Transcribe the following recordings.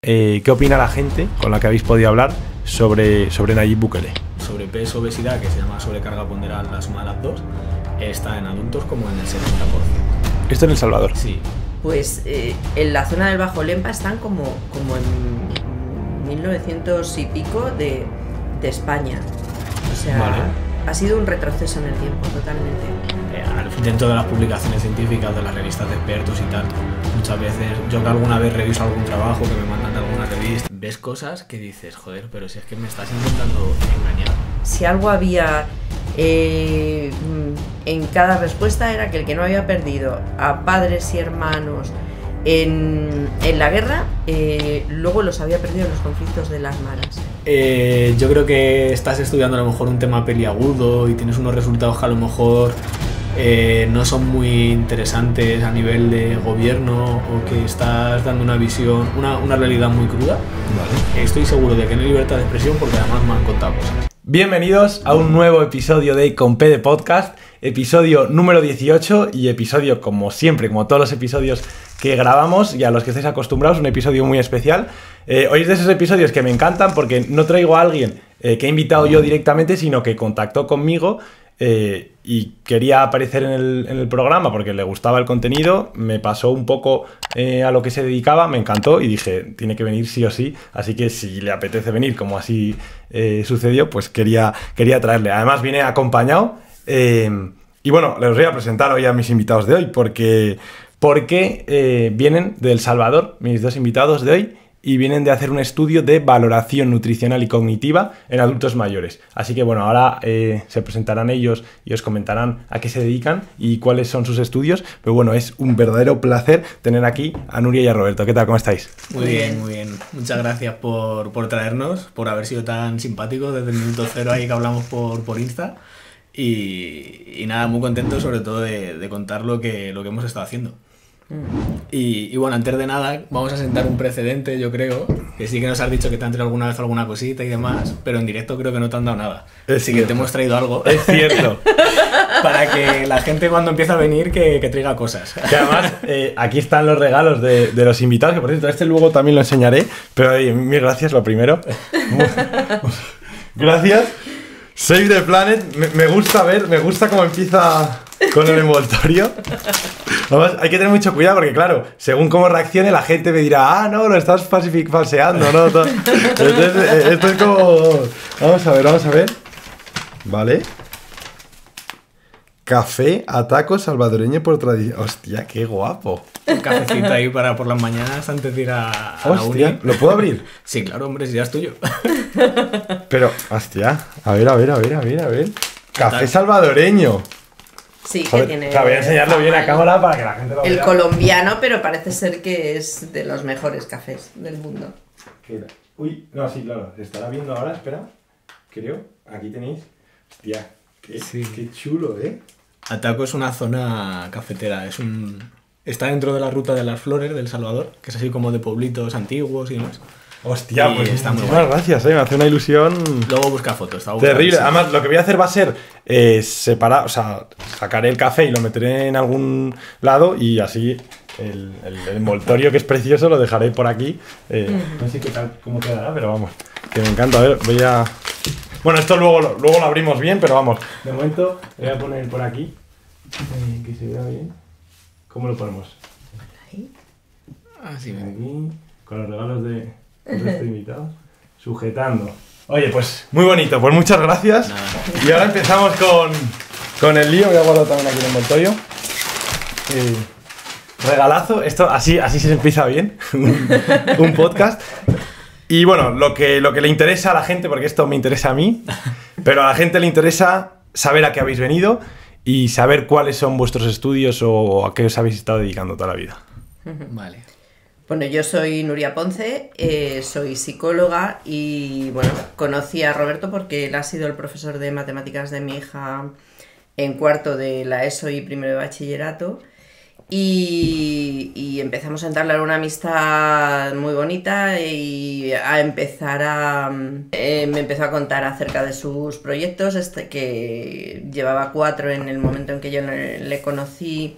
qué opina la gente con la que habéis podido hablar sobre Nayib Bukele. Sobrepeso, obesidad, que se llama sobrecarga ponderal, la suma de las dos, está en adultos como en el 70%. ¿Esto en El Salvador? Sí. Pues en la zona del Bajo Lempa están como en 1900 y pico de España. O sea, vale. Ha sido un retroceso en el tiempo, totalmente. Dentro de las publicaciones científicas, de las revistas de expertos y tal, muchas veces, yo que alguna vez reviso algún trabajo que me mandan de alguna revista, ves cosas que dices, joder, pero si es que me estás intentando engañar. Si algo había en cada respuesta era que el que no había perdido a padres y hermanos en la guerra, luego los había perdido en los conflictos de las maras. Yo creo que estás estudiando a lo mejor un tema peliagudo y tienes unos resultados que a lo mejor no son muy interesantes a nivel de gobierno, o que estás dando una visión, una realidad muy cruda. Vale. Estoy seguro de que no hay libertad de expresión porque además me han contado cosas. Bienvenidos a un nuevo episodio de Con P de Podcast, episodio número 18 y episodio, como siempre, como todos los episodios que grabamos y a los que estáis acostumbrados, un episodio muy especial. Hoy es de esos episodios que me encantan porque no traigo a alguien que he invitado yo directamente, sino que contactó conmigo y quería aparecer en el programa porque le gustaba el contenido, me pasó un poco a lo que se dedicaba, me encantó y dije, tiene que venir sí o sí, así que si le apetece venir, como así sucedió, pues quería traerle. Además viene acompañado y bueno, les voy a presentar hoy a mis invitados de hoy porque vienen de El Salvador, mis dos invitados de hoy, y vienen de hacer un estudio de valoración nutricional y cognitiva en adultos mayores. Así que bueno, ahora se presentarán ellos y os comentarán a qué se dedican y cuáles son sus estudios. Pero bueno, es un verdadero placer tener aquí a Nuria y a Roberto. ¿Qué tal? ¿Cómo estáis? Muy bien, muy bien. Muchas gracias por traernos, por haber sido tan simpáticos desde el minuto cero ahí que hablamos por Insta. Y nada, muy contento sobre todo de contar lo que hemos estado haciendo. Y bueno, antes de nada vamos a sentar un precedente, yo creo, que sí que nos has dicho que te han traído alguna vez alguna cosita y demás, pero en directo creo que no te han dado nada. Así que te hemos traído algo. Es cierto. Para que la gente cuando empiece a venir que traiga cosas. Que además aquí están los regalos de los invitados, que por cierto, este luego también lo enseñaré, pero mil gracias, lo primero. Gracias. Save the Planet, me gusta cómo empieza con el envoltorio. Además, hay que tener mucho cuidado porque, claro, según cómo reaccione, la gente me dirá, no, lo estás falseando, ¿no? Entonces, esto es como... Vamos a ver. Vale. Café Ataco salvadoreño por tradición. Hostia, qué guapo. Un cafecito ahí para por las mañanas antes de ir a la uni. ¿Lo puedo abrir? Sí, claro, hombre, si ya es tuyo. Pero, hostia, a ver. Café salvadoreño. Sí, joder, que tiene... O sea, voy a enseñarlo bien a cámara para que la gente lo vea. El colombiano, pero parece ser que es de los mejores cafés del mundo. Uy, no, sí, claro, se estará viendo ahora, espera. Creo, aquí tenéis. Hostia, qué chulo, ¿eh? Ataco es una zona cafetera, está dentro de la ruta de las flores del Salvador, que es así como de pueblitos antiguos y demás. Hostia, y pues está muy muchísimas gracias, me hace una ilusión Luego busca fotos, está terrible. Además, lo que voy a hacer va a ser separar, o sea, sacaré el café y lo meteré en algún lado y así el envoltorio, que es precioso, lo dejaré por aquí. No sé qué tal, cómo quedará, pero vamos, que me encanta. A ver, voy a... Bueno, esto luego lo abrimos bien, pero vamos, de momento voy a poner por aquí, que se vea bien. ¿Cómo lo ponemos? Ahí. Así aquí, con los regalos de los invitados, sujetando. Oye, pues muy bonito, pues muchas gracias. Nada. Y ahora empezamos con el lío. Voy a guardar también aquí el envoltorio. Regalazo, esto así se empieza bien, un podcast. Y bueno, lo que le interesa a la gente, porque esto me interesa a mí, pero a la gente le interesa saber a qué habéis venido y saber cuáles son vuestros estudios o a qué os habéis estado dedicando toda la vida. Vale. Bueno, yo soy Nuria Ponce, soy psicóloga y bueno, conocí a Roberto porque él ha sido el profesor de matemáticas de mi hija en cuarto de la ESO y primero de bachillerato. Y empezamos a entablar una amistad muy bonita y me empezó a contar acerca de sus proyectos, que llevaba 4 en el momento en que yo le conocí,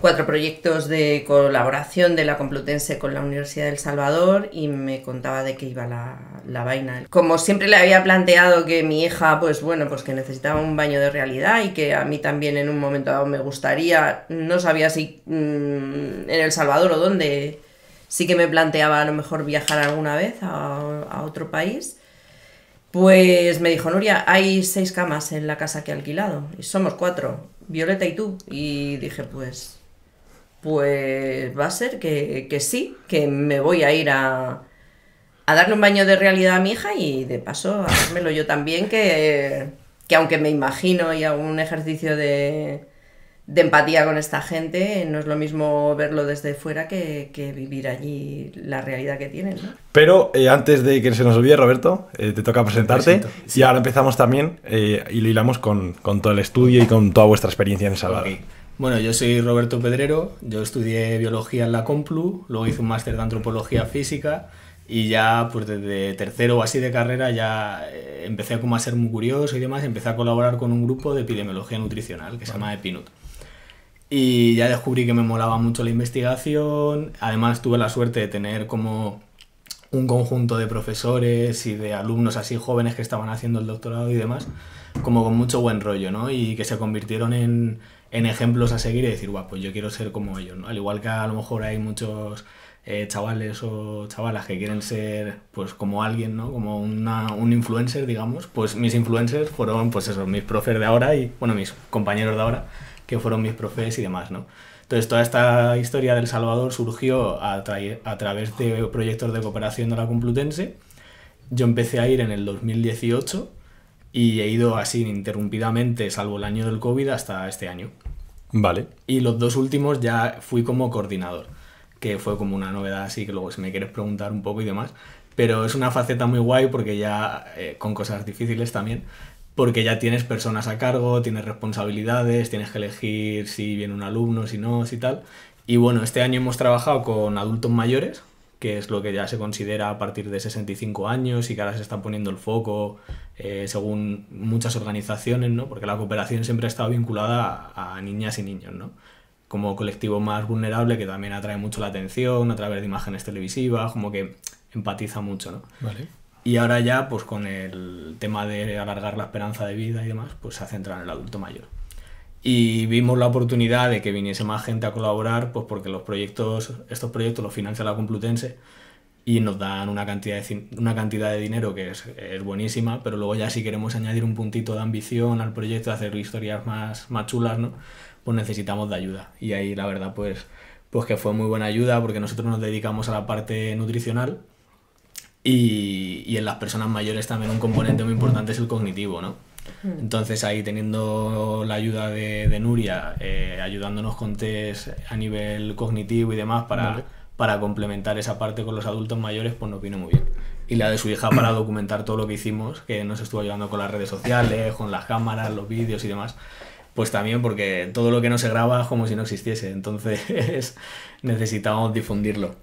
4 proyectos de colaboración de la Complutense con la Universidad del Salvador y me contaba de qué iba la vaina. Como siempre le había planteado que mi hija, pues bueno, pues que necesitaba un baño de realidad y que a mí también en un momento dado me gustaría, no sabía si en El Salvador o dónde, sí que me planteaba a lo mejor viajar alguna vez a otro país. Pues me dijo, Nuria, hay 6 camas en la casa que he alquilado y somos 4, Violeta y tú. Y dije, pues va a ser que sí, que me voy a ir a darle un baño de realidad a mi hija y de paso a hacérmelo yo también, que aunque me imagino y hago un ejercicio de empatía con esta gente, no es lo mismo verlo desde fuera que vivir allí la realidad que tienen, ¿no? Pero antes de que se nos olvide, Roberto, te toca presentarte. Sí. Y ahora empezamos también y lo hilamos con todo el estudio y con toda vuestra experiencia en El Salvador. Okay. Bueno, yo soy Roberto Pedrero, yo estudié biología en la Complu, luego hice un máster de antropología física y ya pues desde tercero o así de carrera ya empecé como a ser muy curioso y demás, empecé a colaborar con un grupo de epidemiología nutricional que se llama Epinut. Y ya descubrí que me molaba mucho la investigación, además tuve la suerte de tener como un conjunto de profesores y de alumnos así jóvenes que estaban haciendo el doctorado y demás, como con mucho buen rollo, ¿no? Y que se convirtieron en ejemplos a seguir y decir, guau, pues yo quiero ser como ellos, ¿no? Al igual que a lo mejor hay muchos chavales o chavalas que quieren ser pues como alguien, ¿no? Como un influencer, digamos, pues mis influencers fueron pues eso, mis profes de ahora y, bueno, mis compañeros de ahora, que fueron mis profes y demás, ¿no? Entonces toda esta historia del Salvador surgió a través de proyectos de cooperación de la Complutense. Yo empecé a ir en el 2018 y he ido así ininterrumpidamente, salvo el año del COVID, hasta este año. Vale. Y los 2 últimos ya fui como coordinador, que fue como una novedad así, que luego si me quieres preguntar un poco y demás. Pero es una faceta muy guay porque ya, con cosas difíciles también, porque ya tienes personas a cargo, tienes responsabilidades, tienes que elegir si viene un alumno, si no, si tal. Y bueno, este año hemos trabajado con adultos mayores, que es lo que ya se considera a partir de 65 años y que ahora se está poniendo el foco según muchas organizaciones, ¿no? Porque la cooperación siempre ha estado vinculada a niñas y niños, ¿no? Como colectivo más vulnerable que también atrae mucho la atención a través de imágenes televisivas, como que empatiza mucho, ¿no? Vale. Y ahora ya, pues con el tema de alargar la esperanza de vida y demás, pues se ha centrado en el adulto mayor. Y vimos la oportunidad de que viniese más gente a colaborar, pues porque estos proyectos los financia la Complutense y nos dan una cantidad de dinero que es buenísima, pero luego ya si queremos añadir un puntito de ambición al proyecto, hacer historias más chulas, ¿no? Pues necesitamos de ayuda. Y ahí la verdad pues que fue muy buena ayuda porque nosotros nos dedicamos a la parte nutricional y en las personas mayores también un componente muy importante es el cognitivo, ¿no? Entonces ahí teniendo la ayuda de Nuria, ayudándonos con test a nivel cognitivo y demás para complementar esa parte con los adultos mayores, pues nos vino muy bien. Y la de su hija para documentar todo lo que hicimos, que nos estuvo ayudando con las redes sociales, con las cámaras, los vídeos y demás, pues también porque todo lo que no se graba es como si no existiese, entonces necesitamos difundirlo.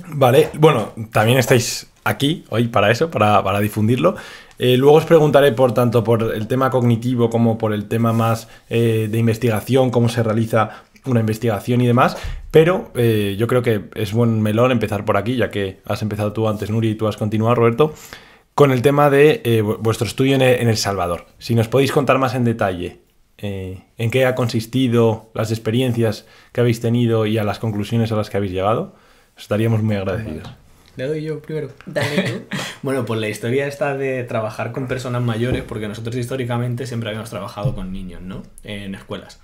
Vale, bueno, también estáis aquí hoy para eso, para difundirlo. Luego os preguntaré tanto por el tema cognitivo como por el tema más de investigación, cómo se realiza una investigación y demás, pero yo creo que es buen melón empezar por aquí, ya que has empezado tú antes, Nuri, y tú has continuado, Roberto, con el tema de vuestro estudio en El Salvador. Si nos podéis contar más en detalle en qué ha consistido, las experiencias que habéis tenido y a las conclusiones a las que habéis llegado, estaríamos muy agradecidos. ¿Le doy yo primero? Dale tú. Bueno, pues la historia está de trabajar con personas mayores, porque nosotros históricamente siempre habíamos trabajado con niños, ¿no? En escuelas.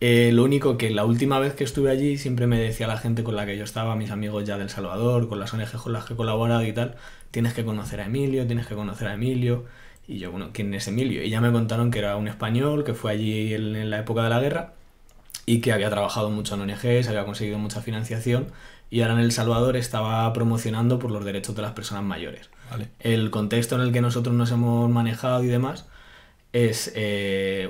Lo único que la última vez que estuve allí siempre me decía la gente con la que yo estaba, mis amigos ya del Salvador, con las ONG con las que he colaborado y tal, tienes que conocer a Emilio, tienes que conocer a Emilio. Y yo, bueno, ¿quién es Emilio? Y ya me contaron que era un español que fue allí en la época de la guerra y que había trabajado mucho en ONGs, había conseguido mucha financiación y ahora en El Salvador estaba promocionando por los derechos de las personas mayores. Vale. El contexto en el que nosotros nos hemos manejado y demás es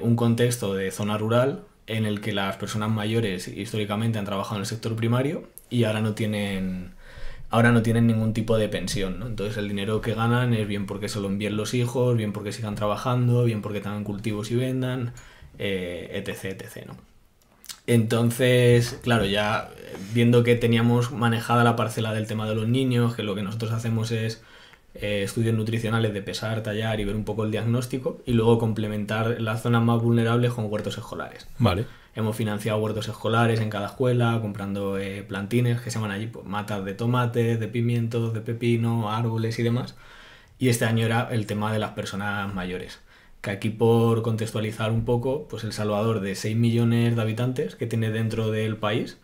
un contexto de zona rural en el que las personas mayores históricamente han trabajado en el sector primario y ahora no tienen ningún tipo de pensión, ¿no? Entonces el dinero que ganan es bien porque se lo envíen los hijos, bien porque sigan trabajando, bien porque tengan cultivos y vendan, etc, etc, ¿no? Entonces, claro, ya viendo que teníamos manejada la parcela del tema de los niños, que lo que nosotros hacemos es estudios nutricionales de pesar, tallar y ver un poco el diagnóstico, y luego complementar las zonas más vulnerables con huertos escolares. Vale. Hemos financiado huertos escolares en cada escuela, comprando plantines que se llaman allí, pues, matas de tomates, de pimientos, de pepino, árboles y demás. Y este año era el tema de las personas mayores. Que aquí, por contextualizar un poco, pues El Salvador, de 6 millones de habitantes que tiene dentro del país,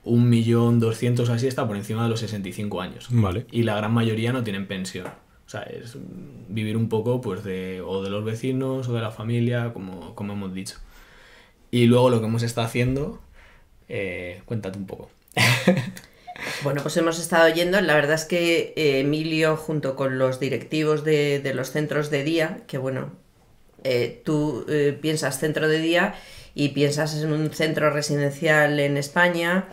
1.200.000 así está por encima de los 65 años. Vale. Y la gran mayoría no tienen pensión. O sea, es vivir un poco pues o de los vecinos o de la familia, como hemos dicho. Y luego lo que hemos estado haciendo, cuéntate un poco. Bueno, pues hemos estado yendo, la verdad es que Emilio, junto con los directivos de los centros de día, que bueno, tú piensas centro de día y piensas en un centro residencial en España,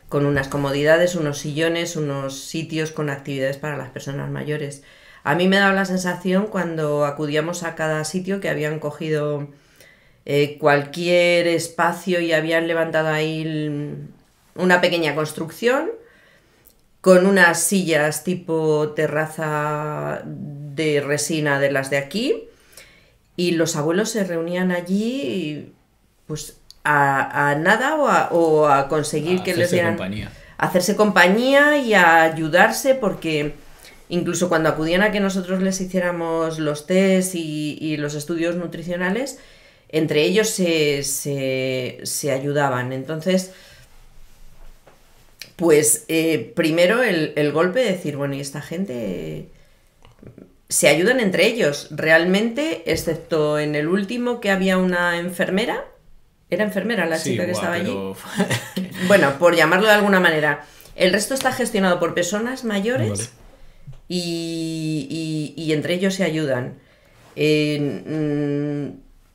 con unas comodidades, unos sillones, unos sitios con actividades para las personas mayores. A mí me daba la sensación cuando acudíamos a cada sitio que habían cogido cualquier espacio y habían levantado ahí una pequeña construcción con unas sillas tipo terraza de resina de las de aquí, y los abuelos se reunían allí pues a nada o a conseguir que les dieran compañía. A hacerse compañía y a ayudarse, porque incluso cuando acudían a que nosotros les hiciéramos los test y los estudios nutricionales, entre ellos se ayudaban. Entonces, pues primero el golpe de decir, bueno, y esta gente se ayudan entre ellos, realmente, excepto en el último, que había una enfermera. Era enfermera la chica que estaba allí. Bueno, por llamarlo de alguna manera. El resto está gestionado por personas mayores. Vale. Y entre ellos se ayudan.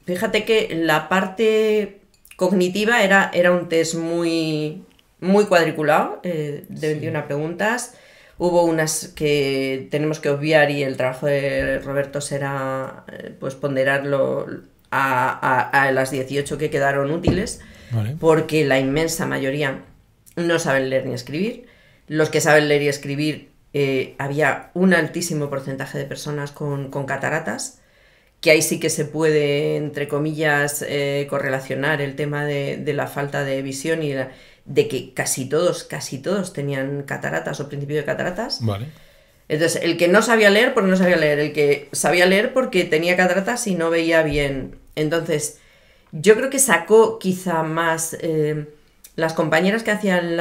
Fíjate que la parte cognitiva era un test muy, muy cuadriculado, de 21 preguntas. Hubo unas que tenemos que obviar y el trabajo de Roberto será pues ponderarlo a las 18 que quedaron útiles, vale, porque la inmensa mayoría no saben leer ni escribir. Los que saben leer y escribir, había un altísimo porcentaje de personas con cataratas, que ahí sí que se puede, entre comillas, correlacionar el tema de la falta de visión y de que casi todos tenían cataratas o principio de cataratas. Vale. Entonces, el que no sabía leer, porque no sabía leer, el que sabía leer porque tenía cataratas y no veía bien. Entonces, yo creo que sacó quizá más las compañeras que hacían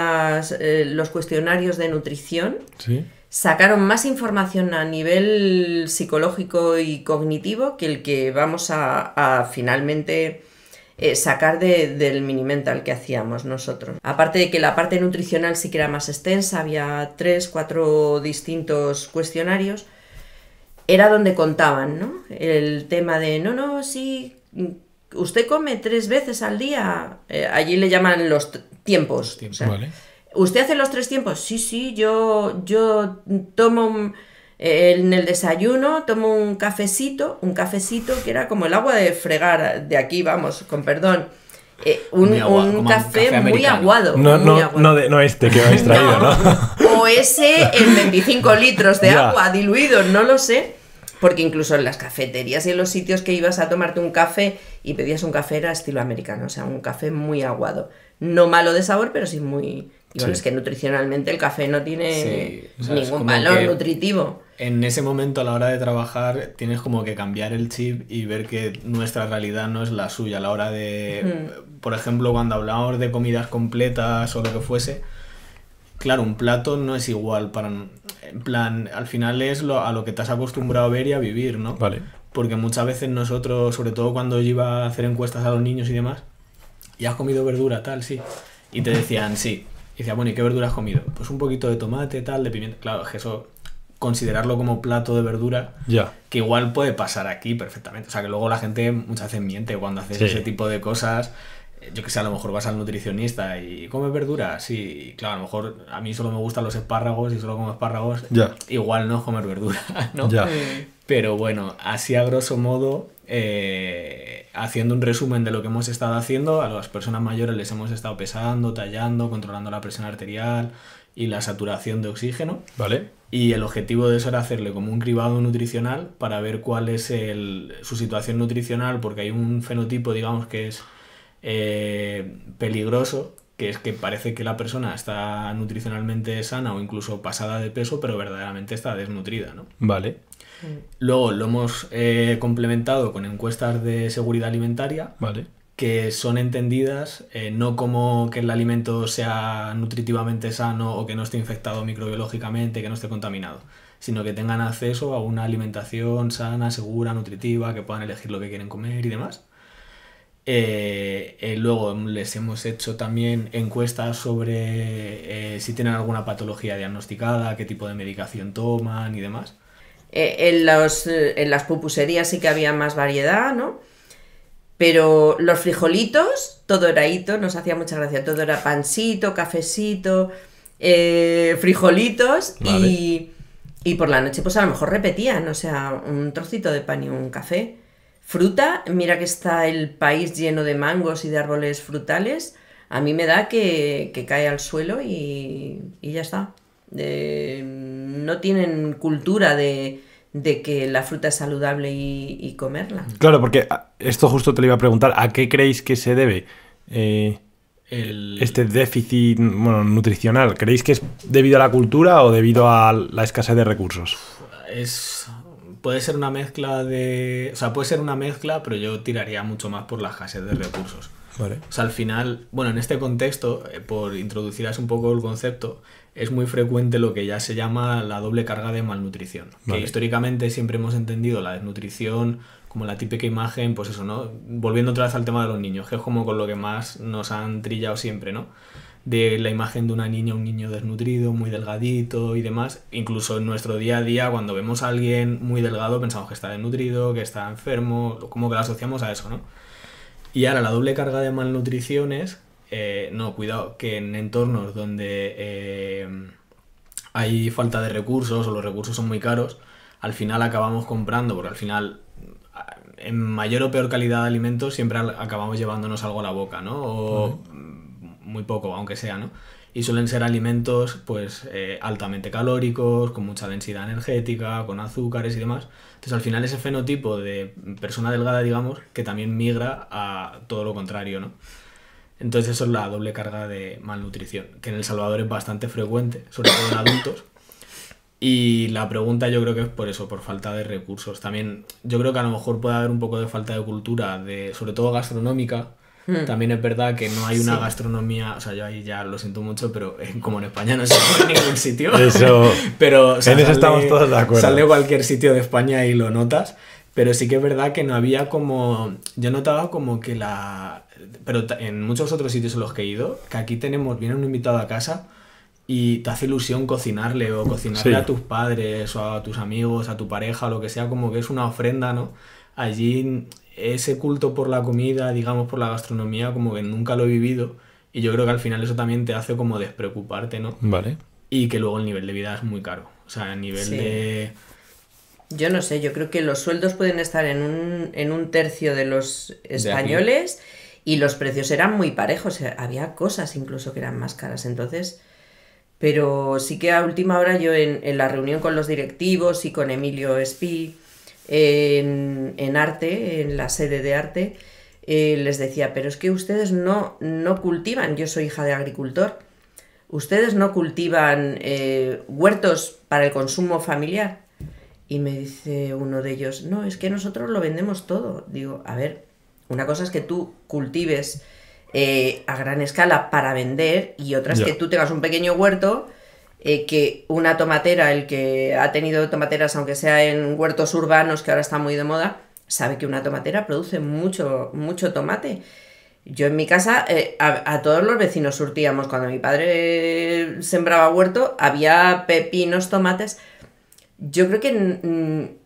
los cuestionarios de nutrición. Sí. Sacaron más información a nivel psicológico y cognitivo que el que vamos a finalmente sacar del mini-mental que hacíamos nosotros. Aparte de que la parte nutricional sí que era más extensa, había 3-4 distintos cuestionarios, era donde contaban, ¿no? El tema de, sí, usted come 3 veces al día, allí le llaman los tiempos. O sea, vale. ¿Usted hace los 3 tiempos? Sí, yo tomo en el desayuno, tomo un cafecito que era como el agua de fregar de aquí, vamos, con perdón. Un café muy aguado. No este que habéis traído, ¿no? O ese en 25 litros de agua diluido, no lo sé. Porque incluso en las cafeterías y en los sitios que ibas a tomarte un café y pedías un café era estilo americano, o sea, un café muy aguado. No malo de sabor, pero sí muy... Y bueno, es que nutricionalmente el café no tiene ningún valor nutritivo. En ese momento, a la hora de trabajar, tienes como que cambiar el chip y ver que nuestra realidad no es la suya. A la hora de, por ejemplo, cuando hablamos de comidas completas o lo que fuese, claro, un plato no es igual para... En plan, al final es a lo que te has acostumbrado a ver y a vivir, ¿no? Vale. Porque muchas veces nosotros, sobre todo cuando yo iba a hacer encuestas a los niños y demás, ¿y has comido verdura, tal? Sí. Y te decían, sí. Y decía, bueno, ¿y qué verdura has comido? Pues un poquito de tomate, tal, de pimiento. Claro, es que eso, considerarlo como plato de verdura, que igual puede pasar aquí perfectamente. O sea, que luego la gente muchas veces miente cuando haces ese tipo de cosas. Yo que sé, a lo mejor vas al nutricionista y ¿comes verdura? Sí, claro, a lo mejor a mí solo me gustan los espárragos y solo como espárragos. Igual no es comer verdura, ¿no? Pero bueno, así a grosso modo, haciendo un resumen de lo que hemos estado haciendo. A las personas mayores les hemos estado pesando, tallando, controlando la presión arterial y la saturación de oxígeno. Vale. Y el objetivo de eso era hacerle como un cribado nutricional para ver cuál es su situación nutricional, porque hay un fenotipo, digamos, que es peligroso, que es que parece que la persona está nutricionalmente sana o incluso pasada de peso, pero verdaderamente está desnutrida, ¿no? Vale. Luego lo hemos complementado con encuestas de seguridad alimentaria, Vale. que son entendidas no como que el alimento sea nutritivamente sano o que no esté infectado microbiológicamente, que no esté contaminado, sino que tengan acceso a una alimentación sana, segura, nutritiva, que puedan elegir lo que quieren comer y demás. Luego les hemos hecho también encuestas sobre si tienen alguna patología diagnosticada, qué tipo de medicación toman y demás. En las pupuserías sí que había más variedad, ¿no? Pero los frijolitos, todo era hito, nos hacía mucha gracia. Todo era pancito, cafecito, frijolitos. Vale. Y por la noche pues a lo mejor repetían, o sea, un trocito de pan y un café. Fruta, mira que está el país lleno de mangos y de árboles frutales. A mí me da que cae al suelo y ya está. No tienen cultura de que la fruta es saludable y comerla. Claro, porque esto justo te lo iba a preguntar. ¿A qué creéis que se debe este déficit, bueno, nutricional? ¿Creéis que es debido a la cultura o debido a la escasez de recursos? Puede ser una mezcla o sea, puede ser una mezcla, pero yo tiraría mucho más por la escasez de recursos. Vale. O sea, al final, bueno, en este contexto, por introducir así un poco el concepto, es muy frecuente lo que ya se llama la doble carga de malnutrición. Vale. Que históricamente siempre hemos entendido la desnutrición como la típica imagen, pues eso, ¿no? Volviendo otra vez al tema de los niños, que es como con lo que más nos han trillado siempre, ¿no? De la imagen de una niña, un niño desnutrido, muy delgadito y demás. Incluso en nuestro día a día, cuando vemos a alguien muy delgado, pensamos que está desnutrido, que está enfermo, como que lo asociamos a eso, ¿no? Y ahora la doble carga de malnutrición es, no, cuidado, que en entornos donde hay falta de recursos o los recursos son muy caros, al final acabamos comprando, porque al final en mayor o peor calidad de alimentos siempre acabamos llevándonos algo a la boca, ¿no? O muy poco, aunque sea, ¿no? Y suelen ser alimentos pues altamente calóricos, con mucha densidad energética, con azúcares y demás. Entonces al final ese fenotipo de persona delgada, digamos, que también migra a todo lo contrario, ¿no? Entonces eso es la doble carga de malnutrición, que en El Salvador es bastante frecuente, sobre todo en adultos. Y la pregunta yo creo que es por eso, por falta de recursos. También yo creo que a lo mejor puede haber un poco de falta de cultura, sobre todo gastronómica. También es verdad que no hay una gastronomía, o sea, yo ahí ya lo siento mucho, pero como en España no se come en ningún sitio. Eso, pero, o sea, en eso estamos todos de acuerdo. Sale cualquier sitio de España y lo notas, pero sí que es verdad que no había como... Yo notaba como que pero en muchos otros sitios en los que he ido, que aquí viene un invitado a casa y te hace ilusión cocinarle o cocinarle a tus padres o a tus amigos, a tu pareja, o lo que sea, como que es una ofrenda, ¿no? Allí ese culto por la comida, digamos, por la gastronomía, como que nunca lo he vivido, y yo creo que al final eso también te hace como despreocuparte, ¿no? Vale. Y que luego el nivel de vida es muy caro, o sea, el nivel de... Yo no sé, yo creo que los sueldos pueden estar en un tercio de los españoles y los precios eran muy parejos, o sea, había cosas incluso que eran más caras, entonces... Pero sí que a última hora yo en la reunión con los directivos y con Emilio Espí en Arte, en la sede de Arte, les decía, pero es que ustedes no cultivan, yo soy hija de agricultor, ustedes no cultivan huertos para el consumo familiar. Y me dice uno de ellos, no, es que nosotros lo vendemos todo. Digo, a ver, una cosa es que tú cultives a gran escala para vender y otra es que tú tengas un pequeño huerto, que una tomatera, el que ha tenido tomateras aunque sea en huertos urbanos que ahora está muy de moda, sabe que una tomatera produce mucho tomate. Yo en mi casa a todos los vecinos surtíamos, cuando mi padre sembraba huerto había pepinos, tomates. Yo creo que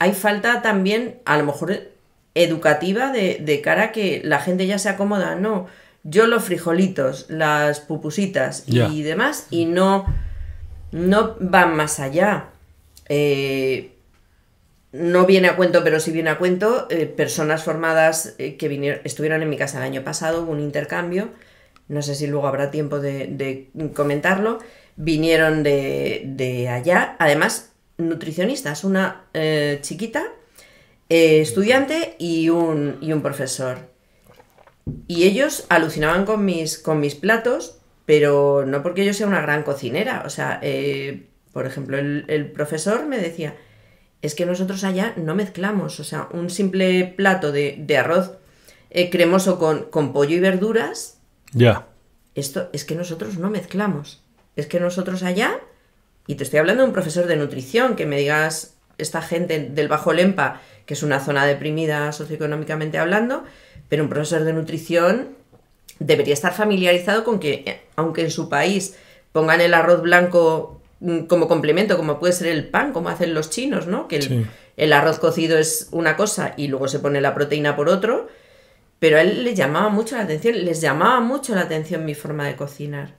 hay falta también a lo mejor educativa de cara a que la gente ya se acomoda, no, yo los frijolitos, las pupusitas y demás, y no van más allá. no viene a cuento, pero sí viene a cuento, personas formadas que estuvieron en mi casa el año pasado, hubo un intercambio, no sé si luego habrá tiempo de comentarlo, vinieron de allá, además nutricionistas, una chiquita, estudiante y un profesor. Y ellos alucinaban con mis platos, pero no porque yo sea una gran cocinera, o sea, por ejemplo, el profesor me decía... Es que nosotros allá no mezclamos, o sea, un simple plato de arroz cremoso con pollo y verduras. Ya. Esto es que nosotros no mezclamos. Es que nosotros allá, y te estoy hablando de un profesor de nutrición, que me digas, esta gente del Bajo Lempa, que es una zona deprimida socioeconómicamente hablando, pero un profesor de nutrición debería estar familiarizado con que, aunque en su país pongan el arroz blanco como complemento, como puede ser el pan, como hacen los chinos, ¿no? Que el arroz cocido es una cosa y luego se pone la proteína por otro, pero a él le llamaba mucho la atención, les llamaba mucho la atención mi forma de cocinar.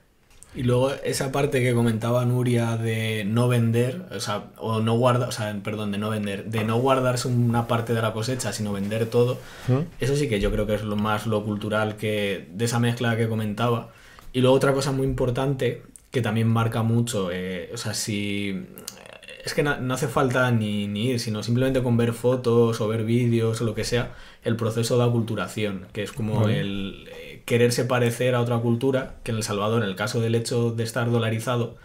Y luego esa parte que comentaba Nuria de no vender, de no vender, de no guardarse una parte de la cosecha, sino vender todo, eso sí que yo creo que es lo cultural que de esa mezcla que comentaba. Y luego otra cosa muy importante que también marca mucho, si... Es que no hace falta ni ir, sino simplemente con ver fotos o ver vídeos o lo que sea, el proceso de aculturación, que es como el quererse parecer a otra cultura, que en El Salvador, en el caso del hecho de estar dolarizado,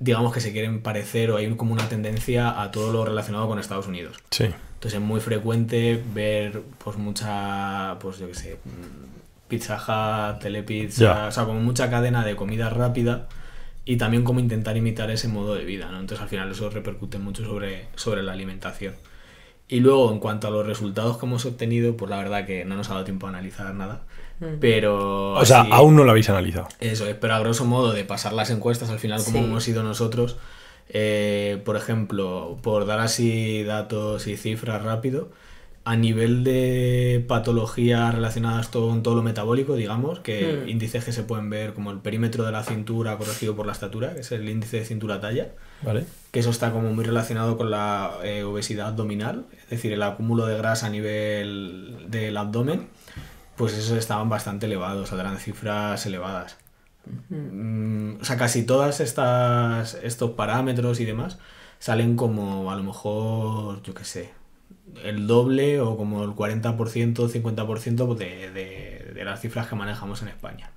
digamos que se quieren parecer o hay como una tendencia a todo lo relacionado con Estados Unidos. Sí. Entonces es muy frecuente ver pues mucha, pues yo qué sé, Pizza Hut, Telepizza, como mucha cadena de comida rápida. Y también como intentar imitar ese modo de vida, ¿no? Entonces al final eso repercute mucho sobre la alimentación. Y luego en cuanto a los resultados que hemos obtenido, pues la verdad que no nos ha dado tiempo a analizar nada. Pero... O sea, aún no lo habéis analizado. Eso es, pero a grosso modo de pasar las encuestas al final como hemos sido nosotros, por ejemplo, por dar así datos y cifras rápido, a nivel de patologías relacionadas con todo lo metabólico, digamos, que índices que se pueden ver como el perímetro de la cintura corregido por la estatura, que es el índice de cintura-talla, ¿vale? Que eso está como muy relacionado con la obesidad abdominal, es decir, el acúmulo de grasa a nivel del abdomen, pues esos estaban bastante elevados, eran cifras elevadas. O sea, casi todas estos parámetros y demás salen como a lo mejor, yo qué sé, el doble o como el 40%, 50% de las cifras que manejamos en España.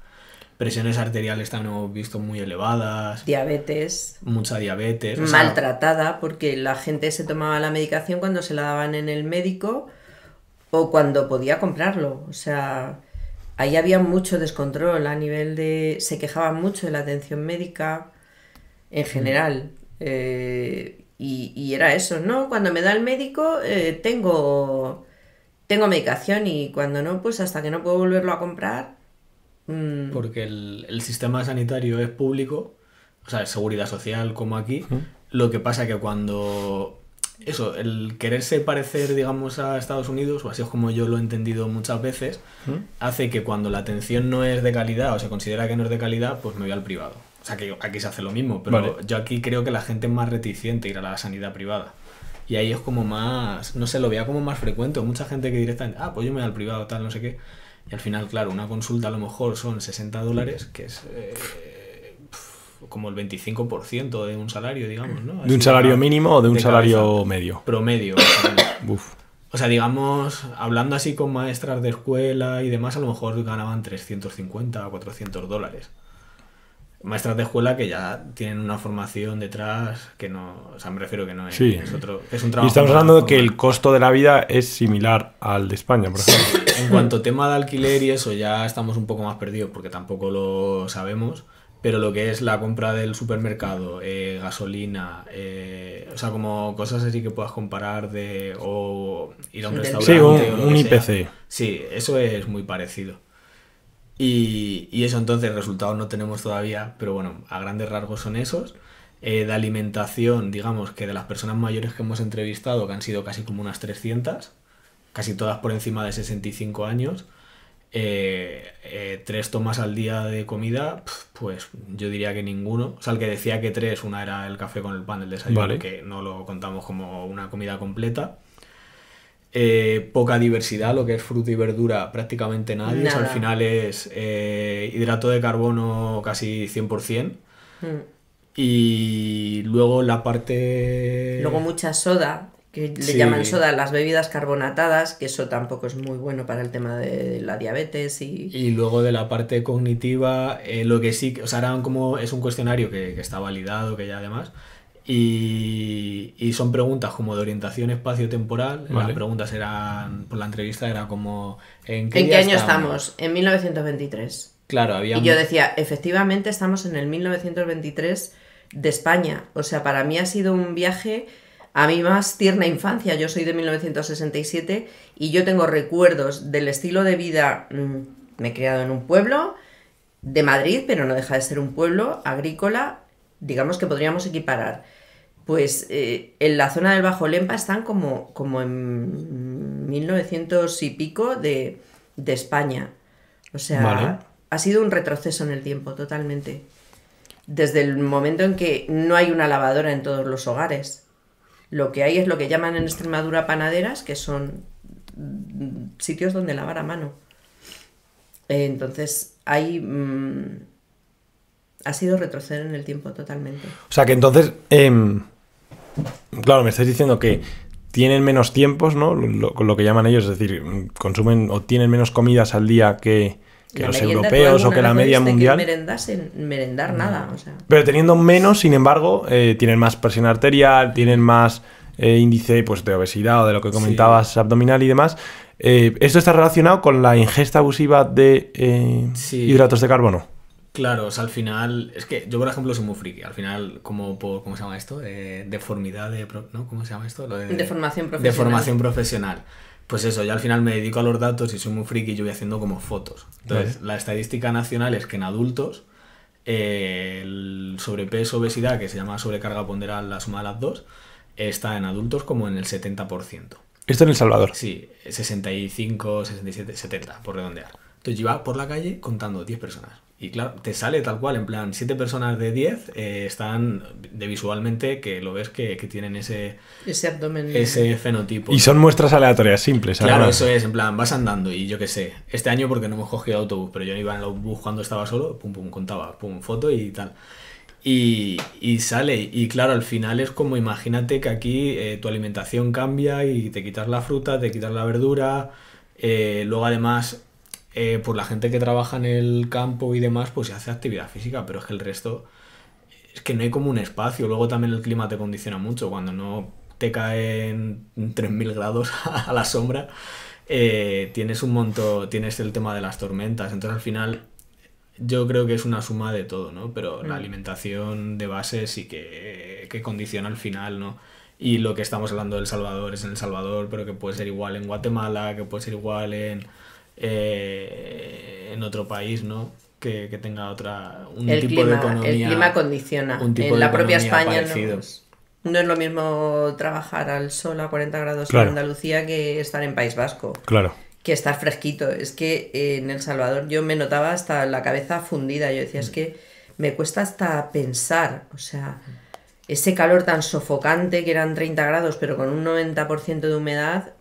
Presiones arteriales también hemos visto muy elevadas. Diabetes. Mucha diabetes. Maltratada, porque la gente se tomaba la medicación cuando se la daban en el médico o cuando podía comprarlo. O sea, ahí había mucho descontrol a nivel de... Se quejaban mucho de la atención médica en general. Y era eso, ¿no? Cuando me da el médico tengo medicación y cuando no, pues hasta que no puedo volverlo a comprar. Porque el sistema sanitario es público, o sea, es seguridad social como aquí. Lo que pasa que cuando... Eso, el quererse parecer, digamos, a Estados Unidos, o así es como yo lo he entendido muchas veces, hace que cuando la atención no es de calidad o se considera que no es de calidad, pues me voy al privado. O sea, que aquí se hace lo mismo, pero yo aquí creo que la gente es más reticente a ir a la sanidad privada. Y ahí es como más, no sé, lo veía como más frecuente. O mucha gente que directamente, pues yo me voy al privado, tal, no sé qué. Y al final, claro, una consulta a lo mejor son $60, que es como el 25% de un salario, digamos, ¿no? ¿De un salario mínimo o de un salario medio? Promedio. O sea, digamos, hablando así con maestras de escuela y demás, a lo mejor ganaban $350 a $400. Maestras de escuela que ya tienen una formación detrás que no... O sea, me refiero que no es... Sí. Es un trabajo... Y estamos hablando de que el costo de la vida es similar al de España, por ejemplo. En cuanto a tema de alquiler y eso, ya estamos un poco más perdidos porque tampoco lo sabemos, pero lo que es la compra del supermercado, gasolina, o sea, como cosas así que puedas comparar o ir a un restaurante... Sí, o lo un que IPC. sea. Sí, eso es muy parecido. Y eso, entonces, resultados no tenemos todavía, pero bueno, a grandes rasgos son esos. De alimentación, digamos que de las personas mayores que hemos entrevistado, que han sido casi como unas 300, casi todas por encima de 65 años, 3 tomas al día de comida, pues yo diría que ninguno. O sea, el que decía que 3, una era el café con el pan del desayuno, Vale. que no lo contamos como una comida completa. Poca diversidad, lo que es fruta y verdura, prácticamente nadie. O sea, al Nada. final es hidrato de carbono casi 100%. Y luego la parte... Luego mucha soda, que le Sí. llaman soda a las bebidas carbonatadas, que eso tampoco es muy bueno para el tema de la diabetes Y luego de la parte cognitiva, lo que sí, o sea, es un cuestionario que está validado, que ya además, y son preguntas como de orientación espacio-temporal. Vale. Las preguntas eran, por la entrevista era como, ¿En día qué año estamos? En 1923. Claro, había... Y yo decía, efectivamente estamos en el 1923 de España. O sea, para mí ha sido un viaje a mi más tierna infancia. Yo soy de 1967 y yo tengo recuerdos del estilo de vida. Me he criado en un pueblo de Madrid, pero no deja de ser un pueblo agrícola, digamos que podríamos equiparar. Pues en la zona del Bajo Lempa están como en 1900 y pico de España. O sea, Vale. ha sido un retroceso en el tiempo, totalmente. Desde el momento en que no hay una lavadora en todos los hogares. Lo que hay es lo que llaman en Extremadura panaderas, que son sitios donde lavar a mano. Entonces, ha sido retroceder en el tiempo totalmente. O sea que entonces, claro, me estáis diciendo que tienen menos tiempos, ¿no? Lo que llaman ellos, es decir, consumen o tienen menos comidas al día que La los merienda, ¿tú europeos o alguna que la vez media oíste mundial. que merendar nada, o sea. Pero teniendo menos, sin embargo, tienen más presión arterial, tienen más índice pues, de obesidad o de lo que comentabas, abdominal y demás. ¿Esto está relacionado con la ingesta abusiva de Sí. hidratos de carbono? Claro, o sea, al final, es que yo, por ejemplo, soy muy friki. Al final, ¿cómo se llama esto? Deformidad ¿no? ¿Cómo se llama esto? Lo De formación profesional. De formación profesional. Pues eso, yo al final me dedico a los datos y soy muy friki y yo voy haciendo como fotos. Entonces, la estadística nacional es que en adultos el sobrepeso, obesidad, que se llama sobrecarga ponderal, la suma de las dos, está en adultos como en el 70%. Esto en El Salvador. Sí, 65, 67, 70, por redondear. Entonces yo iba por la calle contando 10 personas. Y claro, te sale tal cual, en plan, 7 personas de 10 están de visualmente que lo ves que tienen ese abdomen. Ese fenotipo. Y son muestras aleatorias, simples. Claro, además. eso es, en plan, vas andando y yo qué sé. Este año porque no hemos cogido autobús, pero yo iba en el autobús cuando estaba solo, pum, pum, contaba, pum, foto y tal. Y sale, y claro, al final es como, imagínate que aquí tu alimentación cambia y te quitas la fruta, te quitas la verdura, luego además, por la gente que trabaja en el campo y demás, pues se hace actividad física, pero es que el resto, es que no hay como un espacio, luego también el clima te condiciona mucho, cuando no te caen 3000 grados a la sombra, tienes un montón, tienes el tema de las tormentas, entonces al final... Yo creo que es una suma de todo, ¿no? Pero la alimentación de base sí que condiciona al final, ¿no? Y lo que estamos hablando de El Salvador es en El Salvador, pero que puede ser igual en Guatemala, que puede ser igual en otro país, ¿no? Que tenga un tipo de economía. El clima condiciona. Un tipo en de la propia economía España parecido. no es lo mismo trabajar al sol a 40 grados Claro. en Andalucía que estar en País Vasco. Claro. Que estar fresquito. Es que en El Salvador yo me notaba hasta la cabeza fundida. Yo decía, es que me cuesta hasta pensar. O sea, ese calor tan sofocante que eran 30 grados, pero con un 90% de humedad,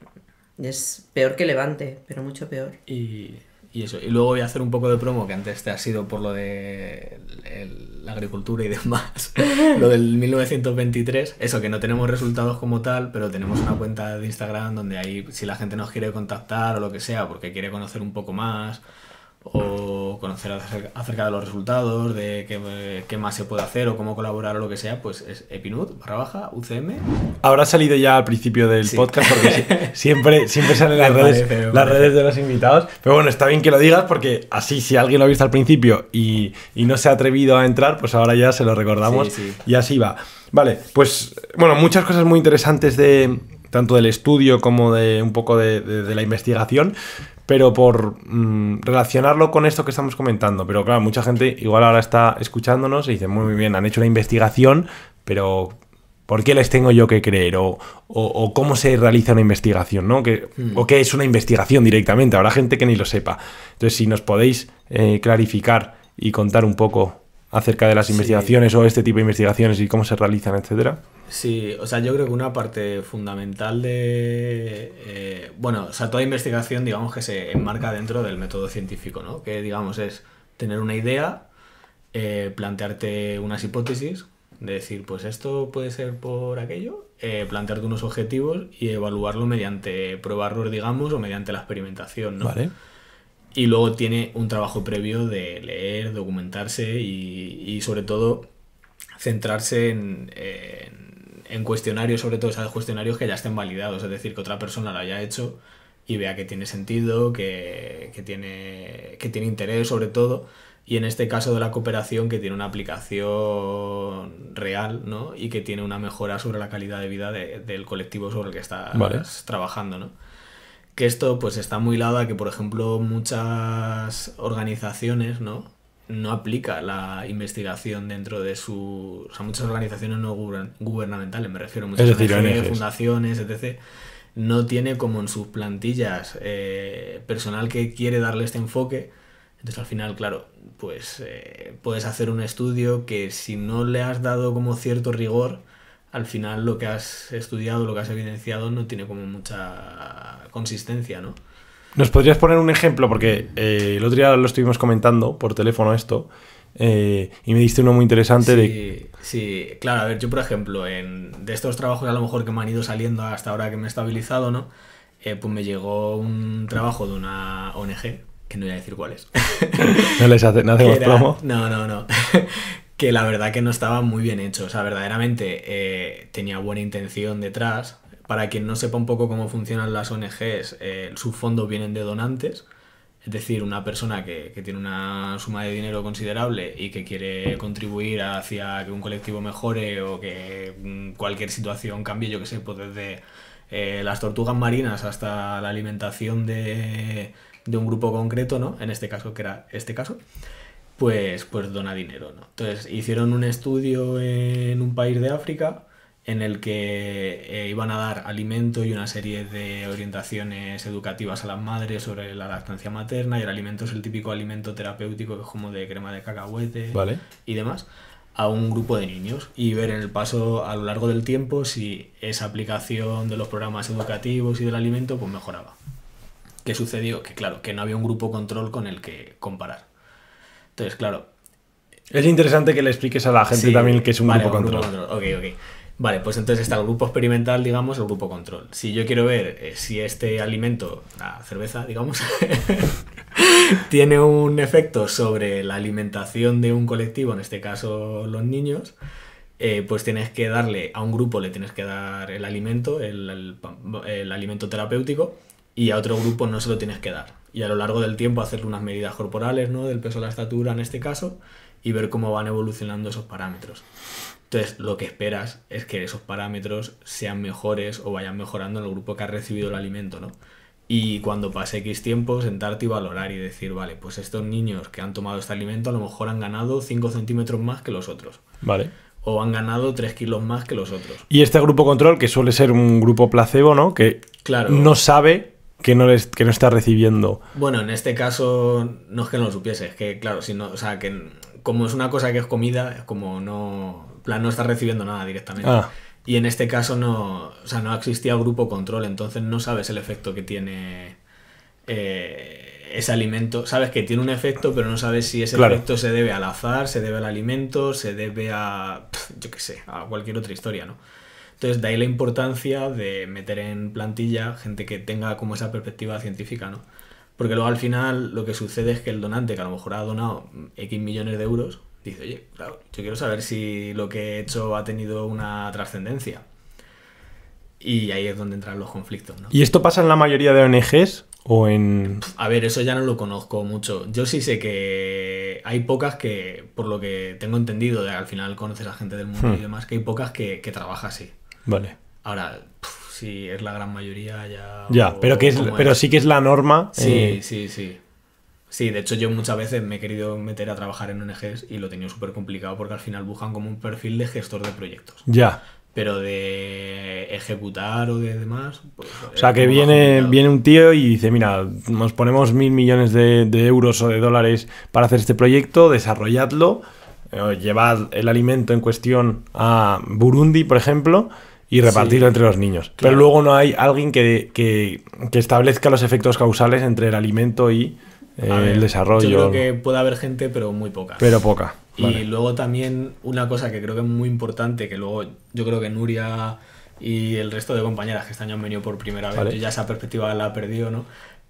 es peor que Levante, pero mucho peor. Y eso. Y luego voy a hacer un poco de promo, que antes te ha sido por lo de la agricultura y demás. Lo del 1923. Eso, que no tenemos resultados como tal, pero tenemos una cuenta de Instagram donde ahí, si la gente nos quiere contactar o lo que sea, porque quiere conocer un poco más o conocer acerca de los resultados, de qué más se puede hacer o cómo colaborar o lo que sea, pues es epinut_UCM. Habrá salido ya al principio del Sí. podcast porque siempre salen Me las parece. redes de los invitados. Pero bueno, está bien que lo digas porque así si alguien lo ha visto al principio y no se ha atrevido a entrar, pues ahora ya se lo recordamos Sí. y así va. Vale, pues bueno, muchas cosas muy interesantes tanto del estudio como de un poco de la investigación, pero por relacionarlo con esto que estamos comentando. Pero claro, mucha gente igual ahora está escuchándonos y dice, muy bien, han hecho una investigación, pero ¿por qué les tengo yo que creer? O cómo se realiza una investigación, ¿no? O qué es una investigación directamente. Habrá gente que ni lo sepa. Entonces, si nos podéis clarificar y contar un poco acerca de las investigaciones o este tipo de investigaciones y cómo se realizan, etcétera. Sí, o sea, yo creo que una parte fundamental de... bueno, o sea, toda investigación, digamos, que se enmarca dentro del método científico, ¿no? Que, digamos, es tener una idea, plantearte unas hipótesis, de decir, pues esto puede ser por aquello, plantearte unos objetivos y evaluarlo mediante prueba-error, digamos, o mediante la experimentación, ¿no? Vale. Y luego tiene un trabajo previo de leer, documentarse y sobre todo centrarse en cuestionarios, sobre todo, ¿sabes? Cuestionarios que ya estén validados, es decir, que otra persona lo haya hecho y vea que tiene sentido, que tiene interés sobre todo, y en este caso de la cooperación que tiene una aplicación real, ¿no? Y que tiene una mejora sobre la calidad de vida del colectivo sobre el que estás trabajando, ¿no? Que esto pues está muy ligado a que, por ejemplo, muchas organizaciones, ¿no? No aplica la investigación dentro de su... O sea, muchas organizaciones no gubernamentales, me refiero, muchas ONGs, fundaciones, etc., no tiene como en sus plantillas personal que quiere darle este enfoque. Entonces, al final, claro, pues puedes hacer un estudio que si no le has dado como cierto rigor, al final lo que has estudiado, lo que has evidenciado no tiene como mucha consistencia, ¿no? ¿Nos podrías poner un ejemplo? Porque el otro día lo estuvimos comentando por teléfono esto y me diste uno muy interesante. Sí, claro, a ver, yo por ejemplo, de estos trabajos a lo mejor que me han ido saliendo hasta ahora que me he estabilizado, ¿no? Pues me llegó un trabajo de una ONG, que no voy a decir cuál es. No hacemos promo. No. Que la verdad que no estaba muy bien hecho. O sea, verdaderamente tenía buena intención detrás. Para quien no sepa un poco cómo funcionan las ONGs, sus fondos vienen de donantes. Es decir, una persona que tiene una suma de dinero considerable y que quiere contribuir hacia que un colectivo mejore o que cualquier situación cambie, yo que sé, pues desde las tortugas marinas hasta la alimentación de un grupo concreto, ¿no? En este caso, que era este caso. Pues dona dinero, ¿no? Entonces hicieron un estudio en un país de África en el que iban a dar alimento y una serie de orientaciones educativas a las madres sobre la lactancia materna, y el alimento es el típico alimento terapéutico que es como de crema de cacahuete, ¿vale? Y demás, a un grupo de niños y ver en el paso a lo largo del tiempo si esa aplicación de los programas educativos y del alimento pues mejoraba. ¿Qué sucedió? Que claro, que no había un grupo control con el que comparar. Entonces, claro... Es interesante que le expliques a la gente también que es un grupo control. Ok. Vale, pues entonces está el grupo experimental, digamos, el grupo control. Si yo quiero ver si este alimento, la cerveza, digamos, tiene un efecto sobre la alimentación de un colectivo, en este caso los niños, pues tienes que darle a un grupo, le tienes que dar el alimento, el alimento terapéutico, y a otro grupo no se lo tienes que dar. Y a lo largo del tiempo hacerle unas medidas corporales, ¿no? Del peso de la estatura en este caso, y ver cómo van evolucionando esos parámetros. Entonces, lo que esperas es que esos parámetros sean mejores o vayan mejorando en el grupo que ha recibido el alimento, ¿no? Y cuando pase X tiempo, sentarte y valorar y decir, vale, pues estos niños que han tomado este alimento a lo mejor han ganado 5 centímetros más que los otros. Vale. O han ganado 3 kilos más que los otros. Y este grupo control, que suele ser un grupo placebo, ¿no? Que claro, no sabe que no está recibiendo. Bueno, en este caso no es que no lo supiese, es que, claro, si no, o sea, que como es una cosa que es comida, es como no... En plan, no está recibiendo nada directamente. Y en este caso no existía grupo control, entonces no sabes el efecto que tiene ese alimento. Sabes que tiene un efecto, pero no sabes si ese efecto se debe al azar, se debe al alimento, se debe a, yo qué sé, a cualquier otra historia, ¿no? Entonces, de ahí la importancia de meter en plantilla gente que tenga como esa perspectiva científica, ¿no? Porque luego al final lo que sucede es que el donante, que a lo mejor ha donado X millones de euros, dice, oye, claro, yo quiero saber si lo que he hecho ha tenido una trascendencia. Y ahí es donde entran los conflictos, ¿no? ¿Y esto pasa en la mayoría de ONGs o en...? A ver, eso ya no lo conozco mucho. Yo sí sé que hay pocas que, por lo que tengo entendido, al final conoces a gente del mundo y demás, que hay pocas que trabaja así. Vale. Ahora, si es la gran mayoría ya... Ya, pero sí que es la norma. Sí. Sí, de hecho yo muchas veces me he querido meter a trabajar en ONGs y lo he tenido súper complicado porque al final buscan como un perfil de gestor de proyectos. Ya. pero de ejecutar o de demás... Pues, o sea, que viene un tío y dice, mira, nos ponemos 1.000 millones de euros o de dólares para hacer este proyecto, desarrolladlo, llevad el alimento en cuestión a Burundi, por ejemplo, y repartirlo entre los niños. Claro. Pero luego no hay alguien que establezca los efectos causales entre el alimento y el desarrollo. Yo creo que puede haber gente, pero muy poca. Pero poca. Y vale. luego también una cosa que creo que es muy importante, que luego yo creo que Nuria y el resto de compañeras que este año han venido por primera vez, yo ya esa perspectiva la he perdido, ¿no?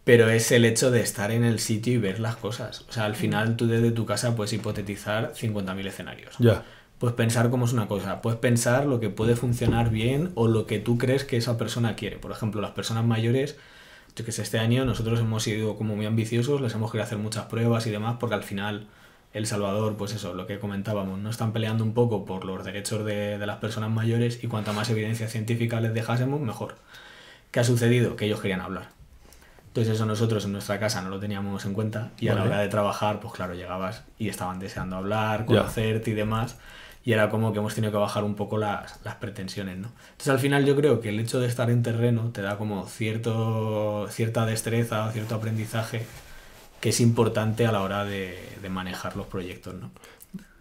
Pero es el hecho de estar en el sitio y ver las cosas. O sea, al final tú desde tu casa puedes hipotetizar 50.000 escenarios. Ya. Puedes pensar cómo es una cosa, puedes pensar lo que puede funcionar bien o lo que tú crees que esa persona quiere. Por ejemplo, las personas mayores, yo que sé, este año nosotros hemos sido como muy ambiciosos, les hemos querido hacer muchas pruebas y demás, porque al final El Salvador, pues eso, lo que comentábamos, no están peleando un poco por los derechos de las personas mayores y cuanta más evidencia científica les dejásemos, mejor. ¿Qué ha sucedido? Que ellos querían hablar. Entonces eso nosotros en nuestra casa no lo teníamos en cuenta y a la hora de trabajar, pues claro, llegabas y estaban deseando hablar, conocerte y demás, y era como que hemos tenido que bajar un poco las pretensiones, ¿no? Entonces al final yo creo que el hecho de estar en terreno te da como cierta destreza o cierto aprendizaje que es importante a la hora de manejar los proyectos, ¿no?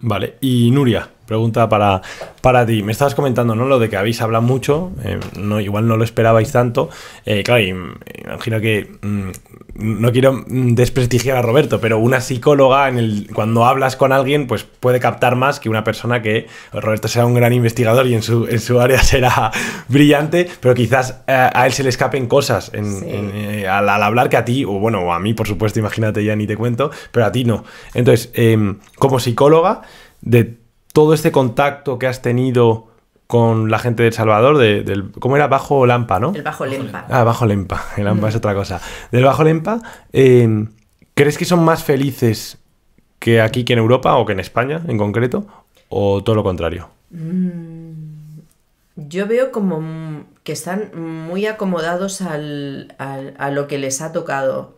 Vale, y Nuria, pregunta para ti. Me estabas comentando, ¿no? Lo de que habéis hablado mucho, igual no lo esperabais tanto. Claro, imagino que no quiero desprestigiar a Roberto, pero una psicóloga, cuando hablas con alguien, pues puede captar más que una persona que Roberto sea un gran investigador y en su área será brillante, pero quizás a él se le escapen cosas al hablar que a ti, o bueno, o a mí, por supuesto, imagínate, ya ni te cuento, pero a ti no. Entonces, como psicóloga, de todo este contacto que has tenido con la gente de El Salvador, ¿cómo era? Bajo Lempa, ¿no? El Bajo Lempa. Ah, Bajo Lempa. El Lempa es otra cosa. Del Bajo Lempa, ¿crees que son más felices que aquí, que en Europa o que en España en concreto? ¿O todo lo contrario? Yo veo como que están muy acomodados a lo que les ha tocado.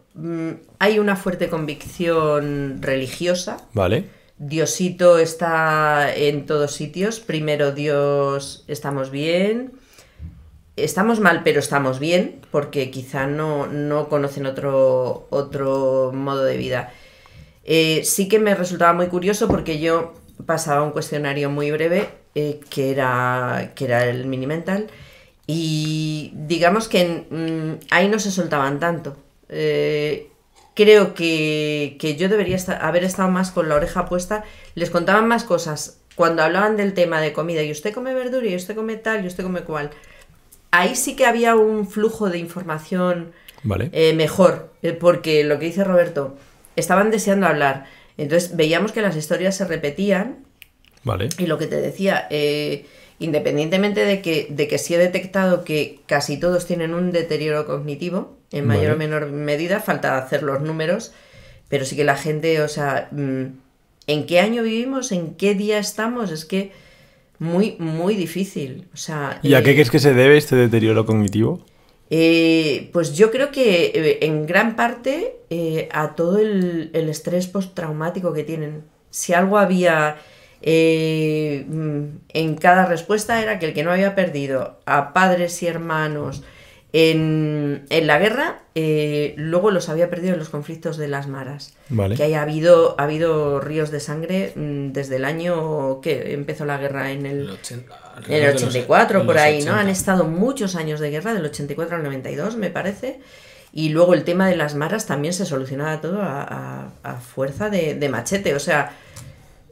Hay una fuerte convicción religiosa. Vale. Diosito está en todos sitios. Primero Dios, estamos bien. Estamos mal, pero estamos bien, porque quizá no conocen otro modo de vida. Sí que me resultaba muy curioso porque yo pasaba un cuestionario muy breve, que era el mini mental, y digamos que ahí no se soltaban tanto. Creo que yo debería haber estado más con la oreja puesta. Les contaban más cosas cuando hablaban del tema de comida. Y usted come verdura, y usted come tal, y usted come cual. Ahí sí que había un flujo de información mejor. Porque lo que dice Roberto, estaban deseando hablar. Entonces veíamos que las historias se repetían. Vale. Y lo que te decía, independientemente de que sí he detectado que casi todos tienen un deterioro cognitivo, en mayor o menor medida, falta hacer los números, pero sí que la gente, o sea, ¿en qué año vivimos? ¿En qué día estamos? Es que muy, muy difícil. O sea, ¿y a qué crees que se debe este deterioro cognitivo? Pues yo creo que en gran parte a todo el estrés postraumático que tienen. Si algo había en cada respuesta era que el que no había perdido a padres y hermanos en la guerra, luego los había perdido en los conflictos de las maras. Vale. Que ha habido ríos de sangre desde el año que empezó la guerra en el 84, por ahí, 80. ¿No? Han estado muchos años de guerra, del 84 al 92, me parece. Y luego el tema de las maras también se solucionaba todo a fuerza de machete. O sea,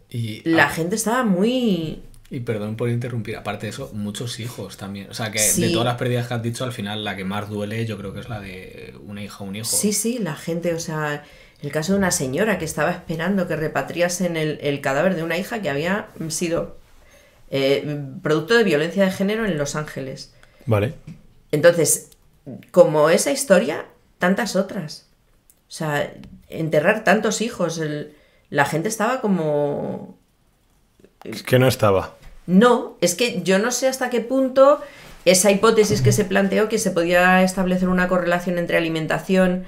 la gente estaba muy... Y perdón por interrumpir, aparte de eso, muchos hijos también. O sea, que de todas las pérdidas que has dicho, al final la que más duele yo creo que es la de una hija o un hijo. Sí, la gente, o sea, el caso de una señora que estaba esperando que repatriasen el cadáver de una hija que había sido producto de violencia de género en Los Ángeles. Vale. Entonces, como esa historia, tantas otras. O sea, enterrar tantos hijos, la gente estaba como... Es que no estaba. No, es que yo no sé hasta qué punto esa hipótesis que se planteó, que se podía establecer una correlación entre alimentación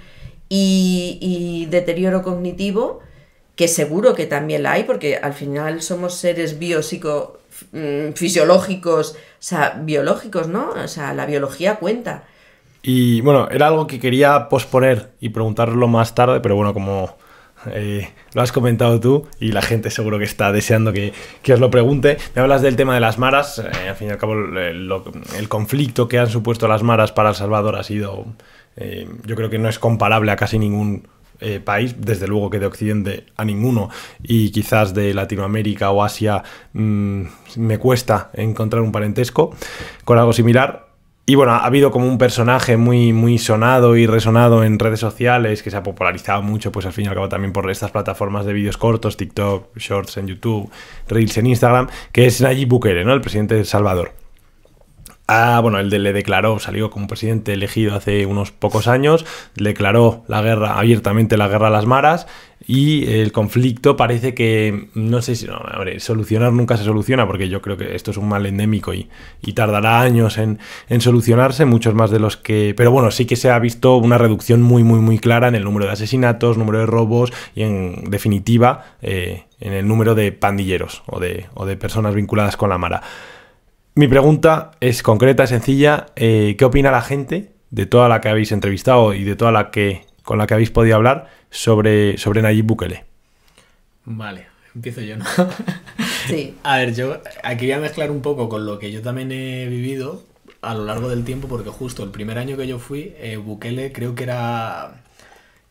y deterioro cognitivo, que seguro que también la hay, porque al final somos seres fisiológicos, o sea, biológicos, ¿no? O sea, la biología cuenta. Y bueno, era algo que quería posponer y preguntarlo más tarde, pero bueno, como lo has comentado tú y la gente seguro que está deseando que os lo pregunte. Me hablas del tema de las maras. Al fin y al cabo, el conflicto que han supuesto las maras para El Salvador ha sido, yo creo que no es comparable a casi ningún país, desde luego que de Occidente a ninguno, y quizás de Latinoamérica o Asia me cuesta encontrar un parentesco con algo similar. Y bueno, ha habido como un personaje muy, muy sonado y resonado en redes sociales que se ha popularizado mucho, pues al fin y al cabo también por estas plataformas de vídeos cortos, TikTok, Shorts en YouTube, Reels en Instagram, que es Nayib Bukele, ¿no? El presidente de El Salvador. Bueno, él le declaró, salió como presidente elegido hace unos pocos años, declaró abiertamente la guerra a las maras, y el conflicto parece que, no sé si, solucionar nunca se soluciona, porque yo creo que esto es un mal endémico y tardará años en solucionarse, muchos más de los que... Pero bueno, sí que se ha visto una reducción muy, muy, muy clara en el número de asesinatos, número de robos y en definitiva en el número de pandilleros o de personas vinculadas con la mara. Mi pregunta es concreta, sencilla. ¿Qué opina la gente, de toda la que habéis entrevistado y de toda con la que habéis podido hablar, sobre Nayib Bukele? Vale, empiezo yo, ¿no? Sí. A ver, yo aquí voy a mezclar un poco con lo que yo también he vivido a lo largo del tiempo, porque justo el primer año que yo fui, Bukele creo que era...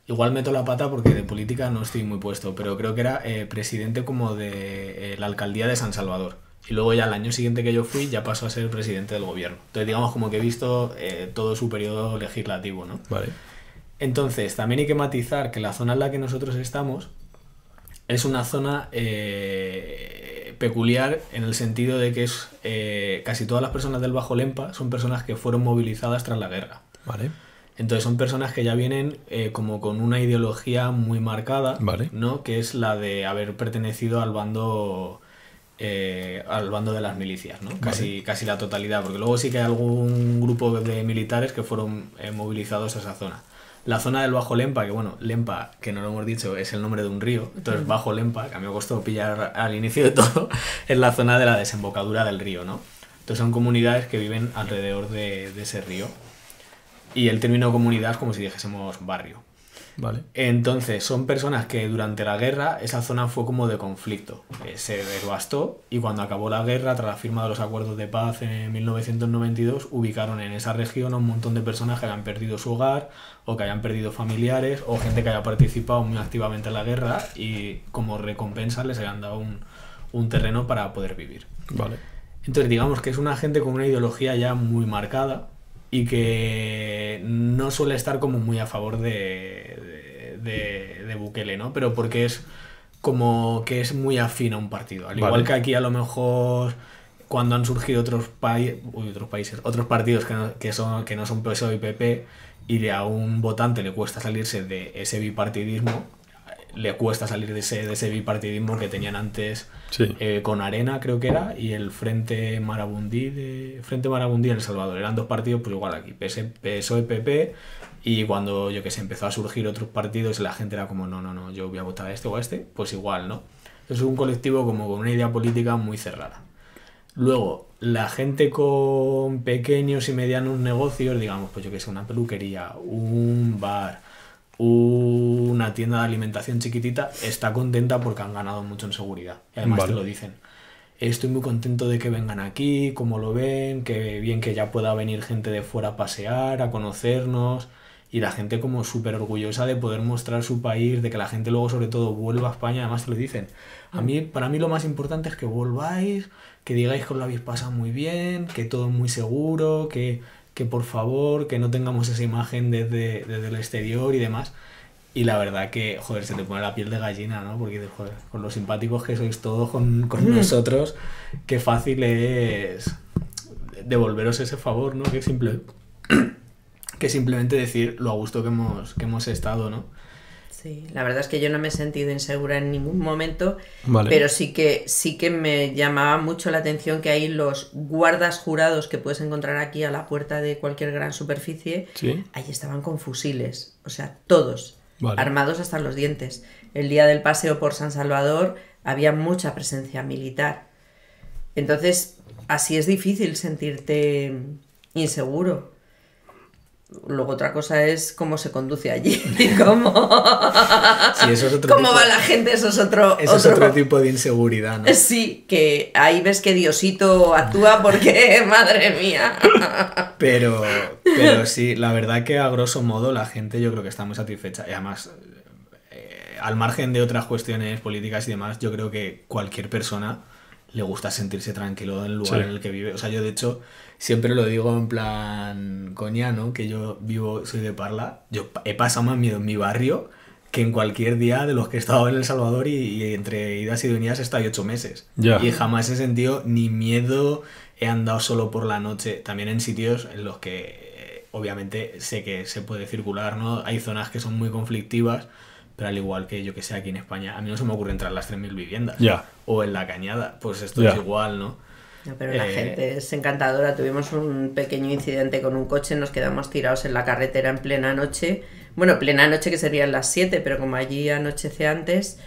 Igual meto la pata porque de política no estoy muy puesto, pero creo que era presidente como de la alcaldía de San Salvador. Y luego ya el año siguiente que yo fui ya pasó a ser presidente del gobierno. Entonces digamos como que he visto todo su periodo legislativo, ¿no? Vale. Entonces también hay que matizar que la zona en la que nosotros estamos es una zona peculiar en el sentido de que es casi todas las personas del Bajo Lempa son personas que fueron movilizadas tras la guerra. Vale. Entonces son personas que ya vienen como con una ideología muy marcada, Vale. ¿no? Que es la de haber pertenecido al bando de las milicias, ¿no? Vale. Casi la totalidad, porque luego sí que hay algún grupo de militares que fueron movilizados a esa zona. La zona del Bajo Lempa, que bueno, Lempa, que no lo hemos dicho, es el nombre de un río, entonces Bajo Lempa, que a mí me costó pillar al inicio de todo, es la zona de la desembocadura del río, ¿no? Entonces son comunidades que viven alrededor de ese río. Y el término comunidad es como si dijésemos barrio. Vale. Entonces son personas que durante la guerra esa zona fue como de conflicto, se devastó, y cuando acabó la guerra, tras la firma de los acuerdos de paz en 1992, ubicaron en esa región a un montón de personas que habían perdido su hogar o que habían perdido familiares o gente que haya participado muy activamente en la guerra, y como recompensa les habían dado un terreno para poder vivir. Vale. Entonces digamos que es una gente con una ideología ya muy marcada y que no suele estar como muy a favor de Bukele, ¿no? Pero porque es como que es muy afín a un partido. Al igual que aquí a lo mejor cuando han surgido otros partidos que no son PSOE y PP, y a un votante le cuesta salirse de ese bipartidismo, le cuesta salir de ese bipartidismo que tenían antes, sí. Con Arena creo que era, y el Frente Marabundí de El Salvador. Eran dos partidos, pues igual aquí, PSOE, PP, y cuando empezó a surgir otros partidos, la gente era como no, yo voy a votar a este o a este, pues igual, ¿no? Es un colectivo como con una idea política muy cerrada. Luego, la gente con pequeños y medianos negocios, digamos, pues una peluquería, un bar, una tienda de alimentación chiquitita, está contenta porque han ganado mucho en seguridad. Y además te lo dicen. Estoy muy contento de que vengan aquí, como lo ven, que bien que ya pueda venir gente de fuera a pasear, a conocernos, y la gente como súper orgullosa de poder mostrar su país, de que la gente luego sobre todo vuelva a España. Además te lo dicen. Para mí lo más importante es que volváis, que digáis que os lo habéis pasado muy bien, que todo es muy seguro, que por favor, que no tengamos esa imagen desde el exterior y demás. Y la verdad que, joder, se te pone la piel de gallina, ¿no? Porque dices, joder, con lo simpáticos que sois todos con nosotros, qué fácil es devolveros ese favor, ¿no? Que simplemente decir lo a gusto que hemos estado, ¿no? Sí, la verdad es que yo no me he sentido insegura en ningún momento, pero sí que me llamaba mucho la atención que hay los guardas jurados que puedes encontrar aquí a la puerta de cualquier gran superficie, ¿sí? Ahí estaban con fusiles, o sea, todos, armados hasta los dientes. El día del paseo por San Salvador había mucha presencia militar. Entonces, así es difícil sentirte inseguro. Luego otra cosa es cómo se conduce allí y cómo, Sí, eso es otro cómo tipo, va la gente, eso es otro... eso es otro tipo de inseguridad, ¿no? Sí, que ahí ves que Diosito actúa porque, madre mía. Pero sí, la verdad que a grosso modo la gente yo creo que está muy satisfecha. Y además, al margen de otras cuestiones políticas y demás, yo creo que cualquier persona le gusta sentirse tranquilo en el lugar Sí. en el que vive. O sea, yo de hecho siempre lo digo en plan coña, ¿no? Que yo vivo, soy de Parla. Yo he pasado más miedo en mi barrio que en cualquier día de los que he estado en El Salvador y entre idas y venidas he estado 8 meses. Ya. Y jamás he sentido ni miedo, he andado solo por la noche, también en sitios en los que obviamente sé que se puede circular, ¿no? Hay zonas que son muy conflictivas, pero al igual que yo que sé aquí en España, a mí no se me ocurre entrar en las 3.000 viviendas. Ya. O en La Cañada, pues esto Ya. es igual, ¿no? No, pero la gente es encantadora. Tuvimos un pequeño incidente con un coche, nos quedamos tirados en la carretera en plena noche. Bueno, plena noche que serían las 7, pero como allí anochece antes.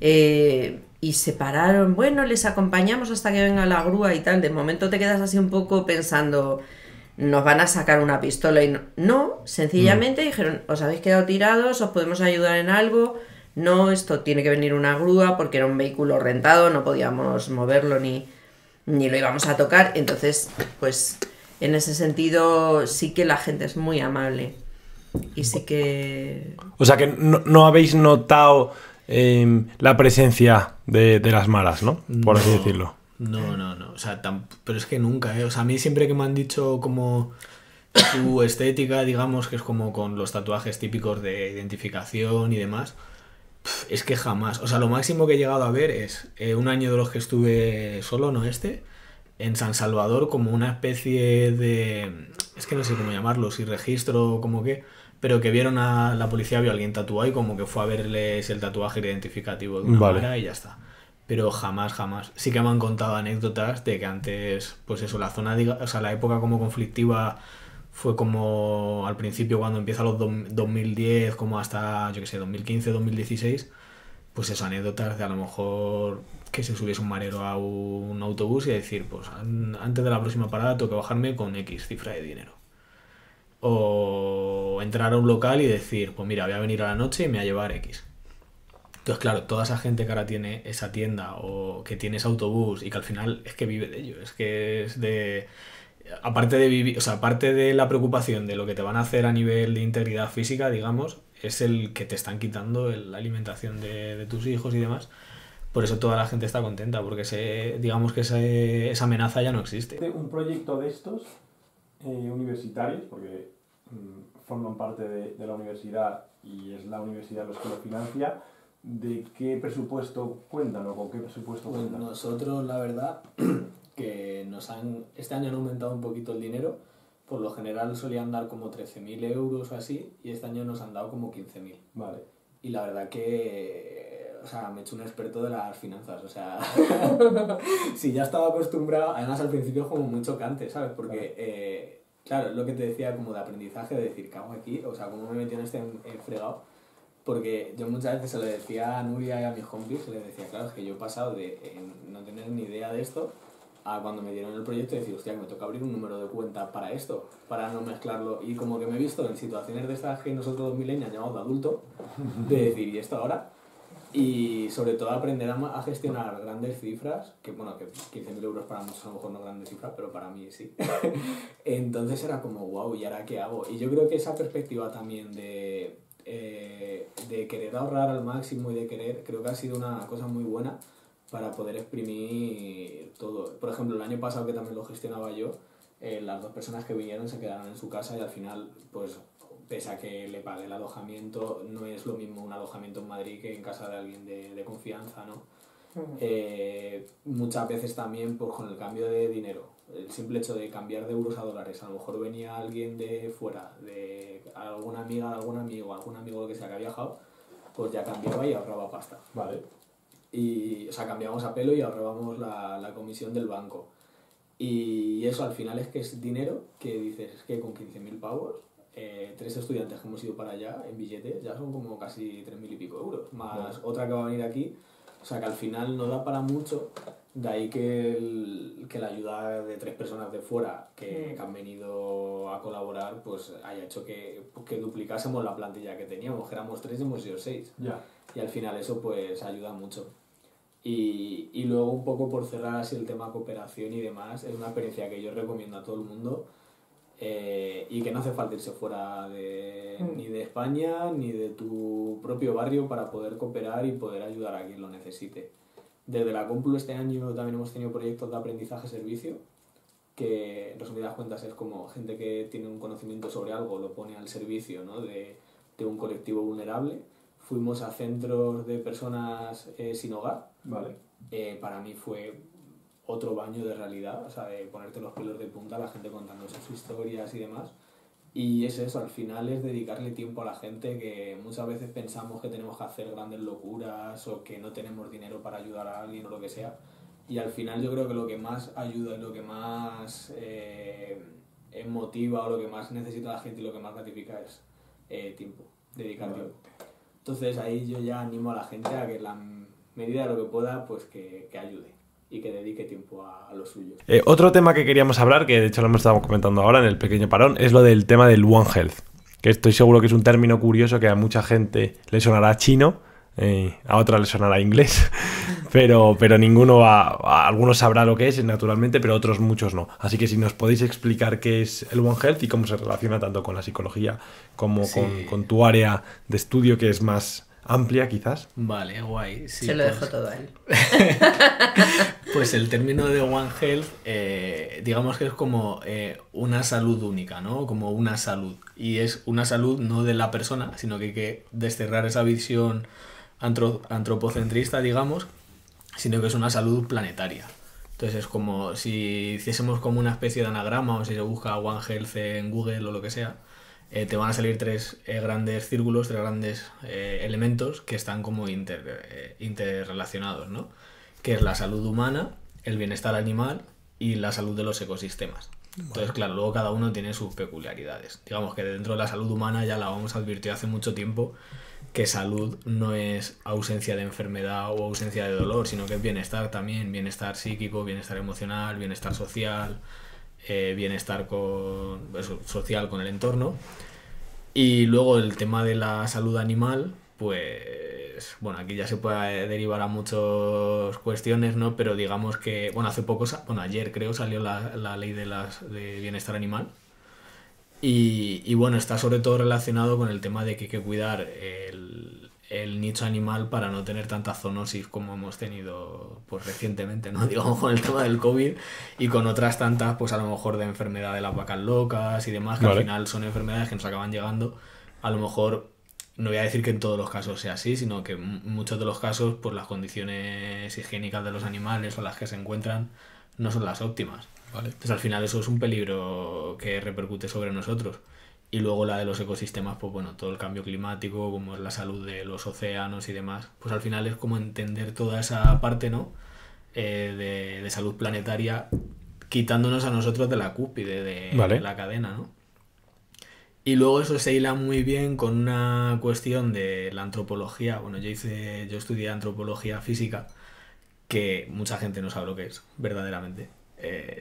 Y se pararon, bueno, les acompañamos hasta que venga la grúa y tal. De momento te quedas así un poco pensando, nos van a sacar una pistola y no. No, sencillamente dijeron, os habéis quedado tirados, os podemos ayudar en algo. No, esto tiene que venir una grúa porque era un vehículo rentado, no podíamos moverlo ni lo íbamos a tocar. Entonces, pues en ese sentido sí que la gente es muy amable. Y sí que... O sea que no habéis notado la presencia de las maras, ¿no? Por así No, decirlo. No. O sea, pero es que nunca, ¿eh? O sea, a mí siempre que me han dicho como su estética, digamos, que es como con los tatuajes típicos de identificación y demás, es que jamás. O sea, lo máximo que he llegado a ver es un año de los que estuve solo, no este, en San Salvador, como una especie de... Es que no sé cómo llamarlo, si registro o como qué, pero que vieron a la policía, vio a alguien tatuado y como que fue a verles el tatuaje identificativo de una Vale. mara y ya está. Pero jamás. Sí que me han contado anécdotas de que antes, pues eso, la zona, o sea, la época como conflictiva fue como al principio cuando empieza los 2010, como hasta, yo que sé, 2015, 2016, pues eso, anécdotas de a lo mejor que se subiese un marero a un autobús y decir, pues antes de la próxima parada tengo que bajarme con X cifra de dinero. O entrar a un local y decir, pues mira, voy a venir a la noche y me voy a llevar X. Entonces, claro, toda esa gente que ahora tiene esa tienda o que tiene ese autobús y que al final es que vive de ello, es que es de... Aparte de vivir, o sea, aparte de la preocupación de lo que te van a hacer a nivel de integridad física, digamos, es el que te están quitando la alimentación de tus hijos y demás. Por eso toda la gente está contenta, porque digamos que esa amenaza ya no existe. Un proyecto de estos universitarios, porque forman parte de la universidad y es la universidad los que lo financia, ¿de qué presupuesto cuentan o con qué presupuesto Pues cuentan? nosotros, la verdad, que este año han aumentado un poquito el dinero. Por lo general solían dar como 13.000 euros o así, y este año nos han dado como 15.000. Vale. Y la verdad que, o sea, me he hecho un experto de las finanzas, o sea, si ya estaba acostumbrado, además al principio es como muy chocante, ¿sabes? Porque, claro, es lo que te decía como de aprendizaje, de decir, ¿qué hago aquí? O sea, ¿cómo me metí en este fregado? Porque yo muchas veces se lo decía a Nuria y a mis compis, se les decía, claro, es que yo he pasado de no tener ni idea de esto a cuando me dieron el proyecto y decir, hostia, que me toca abrir un número de cuenta para esto, para no mezclarlo. Y como que me he visto en situaciones de estas que nosotros los millennials llamamos de adulto, de decir, ¿y esto ahora? Y sobre todo aprender a gestionar grandes cifras, que bueno, que 15.000 euros para muchos a lo mejor no es grandes cifras, pero para mí sí. Entonces era como, wow, ¿y ahora qué hago? Y yo creo que esa perspectiva también de querer ahorrar al máximo y de querer, creo que ha sido una cosa muy buena para poder exprimir todo. Por ejemplo, el año pasado, que también lo gestionaba yo, las 2 personas que vinieron se quedaron en su casa y al final, pues pese a que le pagué el alojamiento, no es lo mismo un alojamiento en Madrid que en casa de alguien de confianza, ¿no? Muchas veces también pues, con el cambio de dinero, el simple hecho de cambiar de euros a dólares, a lo mejor venía alguien de fuera, de alguna amiga, de algún amigo lo que sea que ha viajado, pues ya cambiaba y ahorraba pasta. Vale. Y, o sea, cambiábamos a pelo y ahorrábamos la comisión del banco. Y eso al final es que es dinero que dices, es que con 15.000 pavos, 3 estudiantes que hemos ido para allá en billetes ya son como casi 3.000 y pico euros, más otra que va a venir aquí. O sea que al final no da para mucho, de ahí que la ayuda de 3 personas de fuera que han venido a colaborar pues haya hecho que duplicásemos la plantilla que teníamos, que éramos 3 y hemos sido 6. Ya. Y al final eso pues ayuda mucho. Y luego un poco por cerrar así el tema cooperación y demás, es una experiencia que yo recomiendo a todo el mundo. Y que no hace falta irse fuera ni de España ni de tu propio barrio para poder cooperar y poder ayudar a quien lo necesite. Desde la Complu este año también hemos tenido proyectos de aprendizaje-servicio que en resumidas cuentas es como gente que tiene un conocimiento sobre algo lo pone al servicio, ¿no? de un colectivo vulnerable. Fuimos a centros de personas sin hogar. Vale. Para mí fue otro baño de realidad, o sea, de ponerte los pelos de punta, la gente contando sus historias y demás. Y es eso, al final es dedicarle tiempo a la gente, que muchas veces pensamos que tenemos que hacer grandes locuras o que no tenemos dinero para ayudar a alguien o lo que sea. Y al final yo creo que lo que más ayuda y lo que más motiva o lo que más necesita la gente y lo que más gratifica es tiempo, dedicar tiempo. Entonces ahí yo ya animo a la gente a que en la medida de lo que pueda, pues que ayude y que dedique tiempo a lo suyo. Otro tema que queríamos hablar, que de hecho lo hemos estado comentando ahora en el pequeño parón, es lo del tema del One Health, que estoy seguro que es un término curioso que a mucha gente le sonará chino, a otra le sonará inglés, pero ninguno algunos sabrá lo que es naturalmente, pero otros muchos no. Así que si nos podéis explicar qué es el One Health y cómo se relaciona tanto con la psicología como con tu área de estudio, que es más amplia quizás. Vale, guay. Sí, se lo dejo todo a él. Pues el término de One Health, digamos que es como una salud única, ¿no? Como una salud. Y es una salud no de la persona, sino que hay que desterrar esa visión antropocentrista, digamos, sino que es una salud planetaria. Entonces es como si hiciésemos como una especie de anagrama, o si se busca One Health en Google o lo que sea, te van a salir 3 grandes círculos, 3 grandes elementos que están como interrelacionados, ¿no? Que es la salud humana, el bienestar animal y la salud de los ecosistemas. Entonces, claro, luego cada uno tiene sus peculiaridades. Digamos que dentro de la salud humana ya la vamos advirtió hace mucho tiempo, que salud no es ausencia de enfermedad o ausencia de dolor, sino que es bienestar también, bienestar psíquico, bienestar emocional, bienestar social, bienestar social con el entorno. Y luego el tema de la salud animal, pues bueno, aquí ya se puede derivar a muchas cuestiones, ¿no? Pero digamos que, bueno, ayer creo salió la ley de bienestar animal. Y bueno, está sobre todo relacionado con el tema de que hay que cuidar el nicho animal para no tener tanta zoonosis como hemos tenido pues recientemente, ¿no? Digamos con el tema del COVID y con otras tantas, pues a lo mejor de enfermedad de las vacas locas y demás, que al final son enfermedades que nos acaban llegando. A lo mejor, no voy a decir que en todos los casos sea así, sino que en muchos de los casos, pues las condiciones higiénicas de los animales o las que se encuentran no son las óptimas. Vale. Entonces al final eso es un peligro que repercute sobre nosotros. Y luego la de los ecosistemas, pues bueno, todo el cambio climático, como es la salud de los océanos y demás, pues al final es como entender toda esa parte, ¿no? De salud planetaria, quitándonos a nosotros de la cúspide de la cadena, ¿no? Y luego eso se hila muy bien con una cuestión de la antropología. Bueno, yo estudié antropología física, que mucha gente no sabe lo que es, verdaderamente.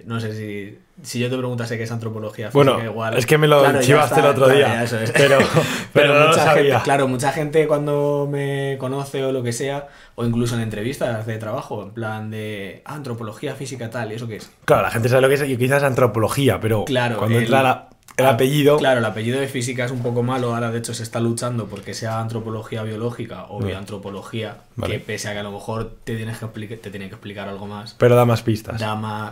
No sé si yo te preguntase qué es antropología física, bueno, igual... es que me lo chivaste el otro día, eso es. pero no lo sabía. Claro, mucha gente cuando me conoce o lo que sea, o incluso en entrevistas de trabajo, en plan de antropología física tal, ¿y eso qué es? Claro, la gente sabe lo que es y quizás antropología, pero claro, cuando entra el apellido... Claro, el apellido de física es un poco malo, ahora de hecho se está luchando porque sea antropología biológica o bioantropología, que pese a que a lo mejor te tiene que explicar algo más. Pero da más pistas.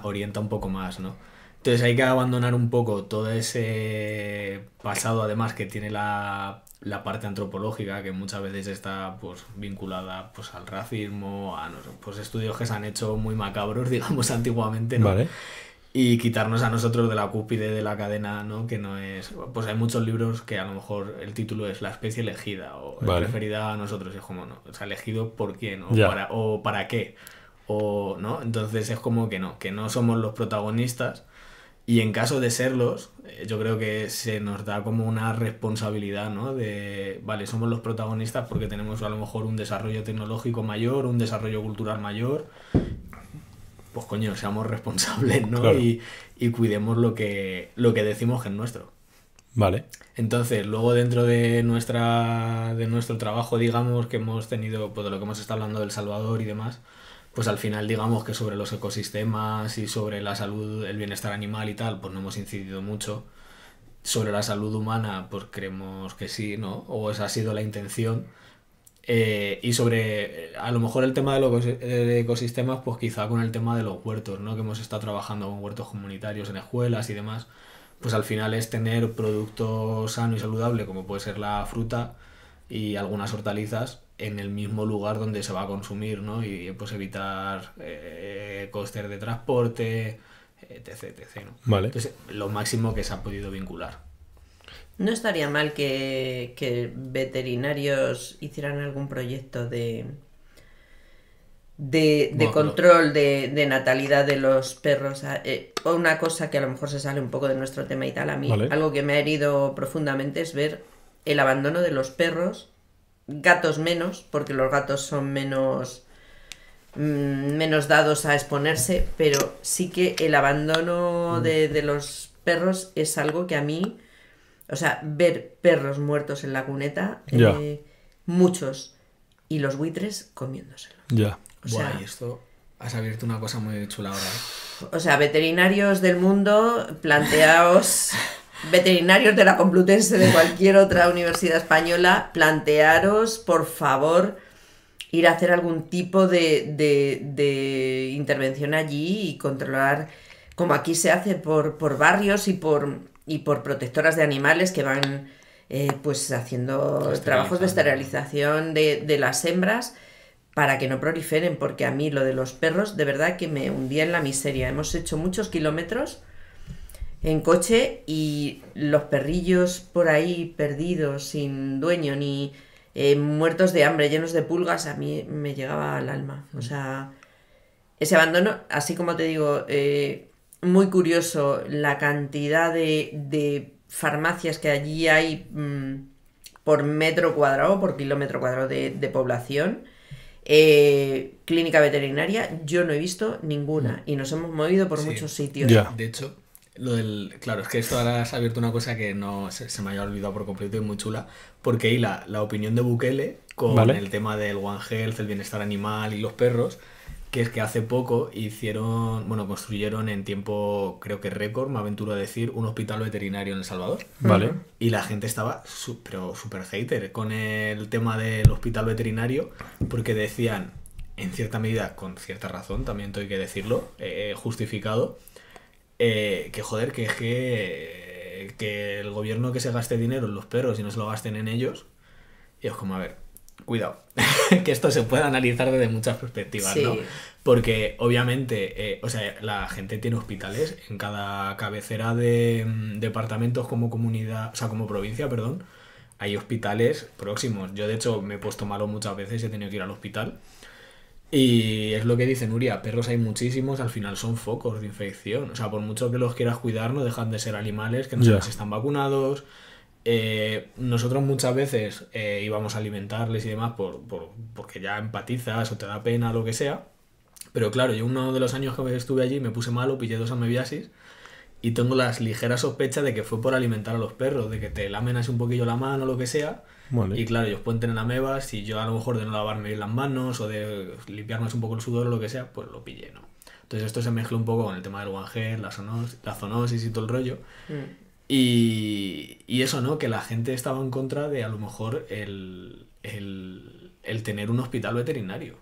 Orienta un poco más, ¿no? Entonces hay que abandonar un poco todo ese pasado, además, que tiene la parte antropológica, que muchas veces está pues vinculada pues al racismo, a pues estudios que se han hecho muy macabros, digamos, antiguamente, ¿no? Vale. Y quitarnos a nosotros de la cúspide de la cadena, ¿no? Que no es... Pues hay muchos libros que a lo mejor el título es La especie elegida o preferida a nosotros. Y es como, no, o sea, elegido por quién o para qué. O, ¿no? Entonces es como que no somos los protagonistas. Y en caso de serlos, yo creo que se nos da como una responsabilidad, ¿no? De, vale, somos los protagonistas porque tenemos a lo mejor un desarrollo tecnológico mayor, un desarrollo cultural mayor. Pues coño, seamos responsables, ¿no? Claro. Y cuidemos lo que decimos que es nuestro. Vale. Entonces, luego dentro de nuestro trabajo, digamos, que hemos tenido, pues de lo que hemos estado hablando del Salvador y demás, pues al final digamos que sobre los ecosistemas y sobre la salud, el bienestar animal y tal, pues no hemos incidido mucho. Sobre la salud humana, pues creemos que sí, ¿no? O esa ha sido la intención. Y sobre, a lo mejor el tema de los ecosistemas, pues quizá con el tema de los huertos, ¿no? Que hemos estado trabajando con huertos comunitarios en escuelas y demás, pues al final es tener producto sano y saludable, como puede ser la fruta y algunas hortalizas, en el mismo lugar donde se va a consumir, ¿no? Y pues evitar costes de transporte, etc, etc, ¿no? Vale. Entonces, lo máximo que se ha podido vincular. No estaría mal que veterinarios hicieran algún proyecto de Bueno, control de natalidad de los perros. Una cosa que a lo mejor se sale un poco de nuestro tema y tal, a mí Vale. algo que me ha herido profundamente es ver el abandono de los perros, gatos menos, porque los gatos son menos dados a exponerse, pero sí que el abandono de los perros es algo que a mí, o sea, ver perros muertos en la cuneta, Ya. muchos, y los buitres comiéndoselo. Ya. O sea, Buah, y esto has abierto una cosa muy chula ahora, ¿eh? o sea, veterinarios del mundo, planteaos, veterinarios de la Complutense, de cualquier otra universidad española, plantearos, por favor, ir a hacer algún tipo de intervención allí y controlar, como aquí se hace por barrios y por protectoras de animales que van pues haciendo trabajos de esterilización de las hembras para que no proliferen, porque a mí lo de los perros de verdad que me hundía en la miseria. Hemos hecho muchos kilómetros en coche y los perrillos por ahí perdidos, sin dueño, ni muertos de hambre, llenos de pulgas, a mí me llegaba al alma. O sea, ese abandono, así como te digo, muy curioso la cantidad de farmacias que allí hay por metro cuadrado, por kilómetro cuadrado de población. Clínica veterinaria, yo no he visto ninguna y nos hemos movido por Sí. muchos sitios. Ya. De hecho, claro, es que esto ahora has abierto una cosa que no se me había olvidado por completo y muy chula, porque ahí la opinión de Bukele con Vale. el tema del One Health, el bienestar animal y los perros, que es que hace poco construyeron en tiempo, creo que récord, me aventuro a decir, un hospital veterinario en El Salvador. Vale. Y la gente estaba súper hater con el tema del hospital veterinario, porque decían, en cierta medida, con cierta razón, también tengo que decirlo, justificado, que joder, que el gobierno que se gaste dinero en los perros y no se lo gasten en ellos. Y es como, a ver, cuidado, que esto se puede analizar desde muchas perspectivas, Sí. ¿no? Porque obviamente, la gente tiene hospitales en cada cabecera de departamentos como comunidad, o sea, como provincia, perdón, hay hospitales próximos. Yo de hecho me he puesto malo muchas veces y he tenido que ir al hospital. Y es lo que dice Nuria, perros hay muchísimos, al final son focos de infección. O sea, por mucho que los quieras cuidar, no dejan de ser animales que no Ya. sabes si están vacunados. Nosotros muchas veces íbamos a alimentarles y demás porque ya empatizas o te da pena, lo que sea. Pero claro, yo uno de los años que estuve allí me puse malo, pillé 2 amebiasis y tengo las ligeras sospechas de que fue por alimentar a los perros, de que te lamen así un poquillo la mano o lo que sea. Vale. Y claro, ellos pueden tener amebas y yo a lo mejor de no lavarme bien las manos o de limpiarme un poco el sudor o lo que sea, pues lo pillé, ¿no? Entonces esto se mezcla un poco con el tema del One Health, la zoonosis y todo el rollo. Y eso, ¿no? Que la gente estaba en contra de a lo mejor el tener un hospital veterinario.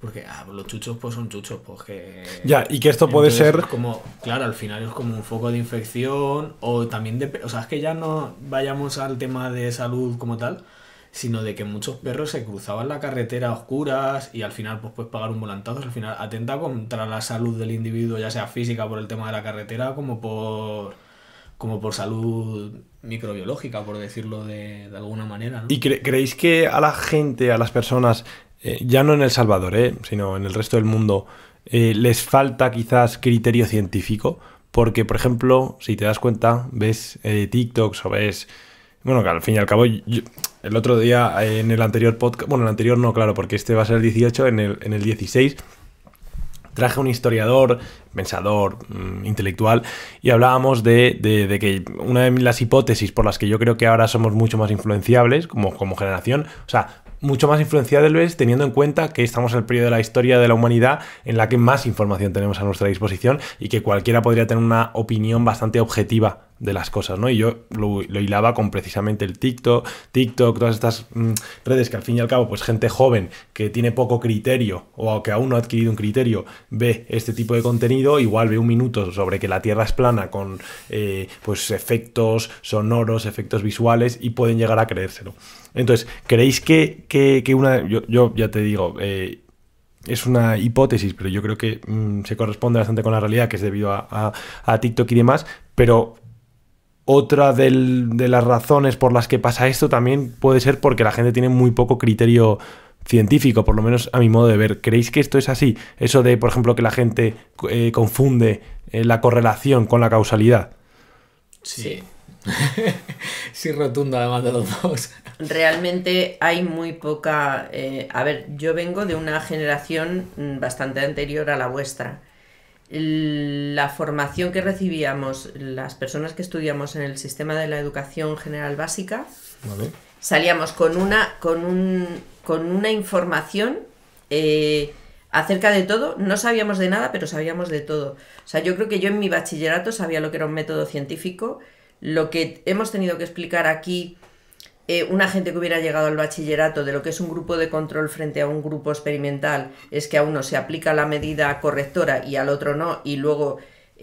Porque los chuchos pues son chuchos, pues que... Ya, y que esto puede Entonces, ser... es como, claro, al final es como un foco de infección o también o sea, es que ya no vayamos al tema de salud como tal, sino de que muchos perros se cruzaban la carretera a oscuras y al final pues puedes pagar un volantazo, al final atenta contra la salud del individuo, ya sea física por el tema de la carretera como por salud microbiológica, por decirlo de alguna manera, ¿no? ¿Y creéis que a la gente, a las personas, ya no en El Salvador, sino en el resto del mundo, les falta quizás criterio científico porque, por ejemplo, si te das cuenta, ves TikToks o ves... Bueno, que al fin y al cabo, el otro día en el anterior podcast... Bueno, el anterior no, claro, porque este va a ser el 18, en el 16... Traje un historiador, pensador, intelectual, y hablábamos de que una de las hipótesis por las que yo creo que ahora somos mucho más influenciables como generación, o sea, mucho más influenciables teniendo en cuenta que estamos en el periodo de la historia de la humanidad en la que más información tenemos a nuestra disposición y que cualquiera podría tener una opinión bastante objetiva de las cosas, ¿no? Y yo lo hilaba con precisamente el TikTok, todas estas redes que al fin y al cabo, pues gente joven que tiene poco criterio o que aún no ha adquirido un criterio, ve este tipo de contenido, igual ve un minuto sobre que la Tierra es plana con pues efectos sonoros, efectos visuales y pueden llegar a creérselo. Entonces, ¿creéis que una... Yo ya te digo... es una hipótesis, pero yo creo que se corresponde bastante con la realidad, que es debido a TikTok y demás, pero otra de las razones por las que pasa esto también puede ser porque la gente tiene muy poco criterio científico, por lo menos a mi modo de ver. ¿Creéis que esto es así? Eso de, por ejemplo, que la gente confunde la correlación con la causalidad. Sí. Sí, rotundo, además de los dos. Realmente hay muy poca... a ver, yo vengo de una generación bastante anterior a la vuestra. La formación que recibíamos las personas que estudiamos en el sistema de la educación general básica, Vale. salíamos con una información acerca de todo. No sabíamos de nada, pero sabíamos de todo. O sea, yo creo que yo en mi bachillerato sabía lo que era un método científico. Lo que hemos tenido que explicar aquí, una gente que hubiera llegado al bachillerato de lo que es un grupo de control frente a un grupo experimental, es que a uno se aplica la medida correctora y al otro no, y luego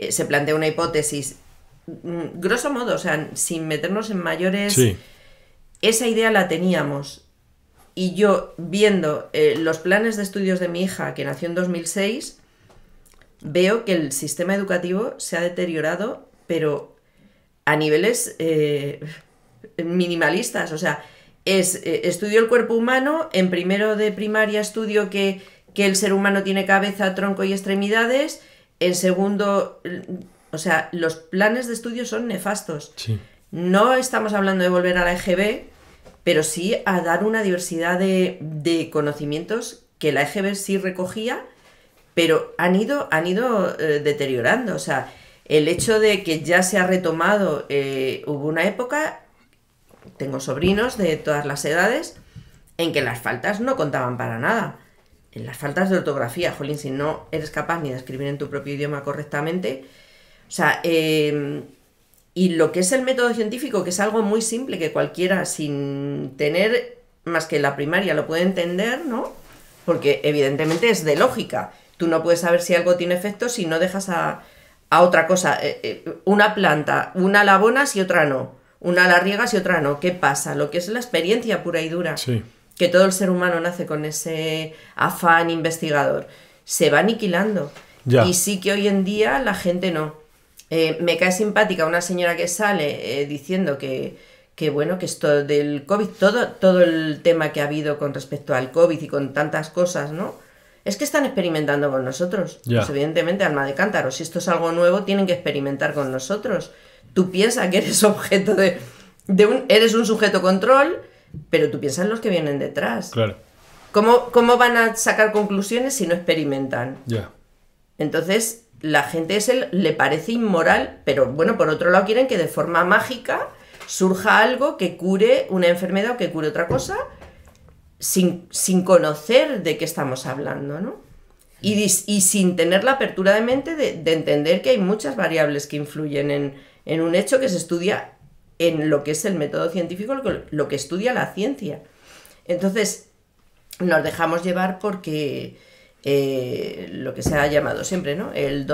se plantea una hipótesis. Grosso modo, o sea, sin meternos en mayores, Sí. Esa idea la teníamos. Y yo, viendo los planes de estudios de mi hija, que nació en 2006, veo que el sistema educativo se ha deteriorado, pero a niveles minimalistas. O sea, estudio el cuerpo humano, en primero de primaria estudio que el ser humano tiene cabeza, tronco y extremidades, en segundo... O sea, los planes de estudio son nefastos. Sí. No estamos hablando de volver a la EGB, pero sí a dar una diversidad de conocimientos que la EGB sí recogía, pero han ido deteriorando. O sea, el hecho de que ya se ha retomado, hubo una época, tengo sobrinos de todas las edades, en que las faltas no contaban para nada. En las faltas de ortografía, jolín, si no eres capaz ni de escribir en tu propio idioma correctamente. O sea, y lo que es el método científico, que es algo muy simple, que cualquiera sin tener más que la primaria lo puede entender, ¿no? Porque evidentemente es de lógica. Tú no puedes saber si algo tiene efecto si no dejas a otra cosa. Una planta, una la abonas y otra no. Una la riegas y otra no. ¿Qué pasa? Lo que es la experiencia pura y dura. Sí. Que todo el ser humano nace con ese afán investigador. Se va aniquilando. Ya. Y sí que hoy en día la gente no. Me cae simpática una señora que sale diciendo que bueno, que esto del COVID, todo el tema que ha habido con respecto al COVID y con tantas cosas, ¿no? Es que están experimentando con nosotros. Ya. Pues evidentemente, alma de cántaro, si esto es algo nuevo, tienen que experimentar con nosotros. Tú piensas que eres objeto eres un sujeto control, pero tú piensas en los que vienen detrás. Claro. ¿Cómo van a sacar conclusiones si no experimentan? Ya. Entonces, la gente le parece inmoral, pero bueno, por otro lado quieren que de forma mágica surja algo que cure una enfermedad o que cure otra cosa sin conocer de qué estamos hablando, ¿no? Y sin tener la apertura de mente de entender que hay muchas variables que influyen en un hecho que se estudia en lo que es el método científico, lo que estudia la ciencia. Entonces, nos dejamos llevar porque... lo que se ha llamado siempre, ¿no? El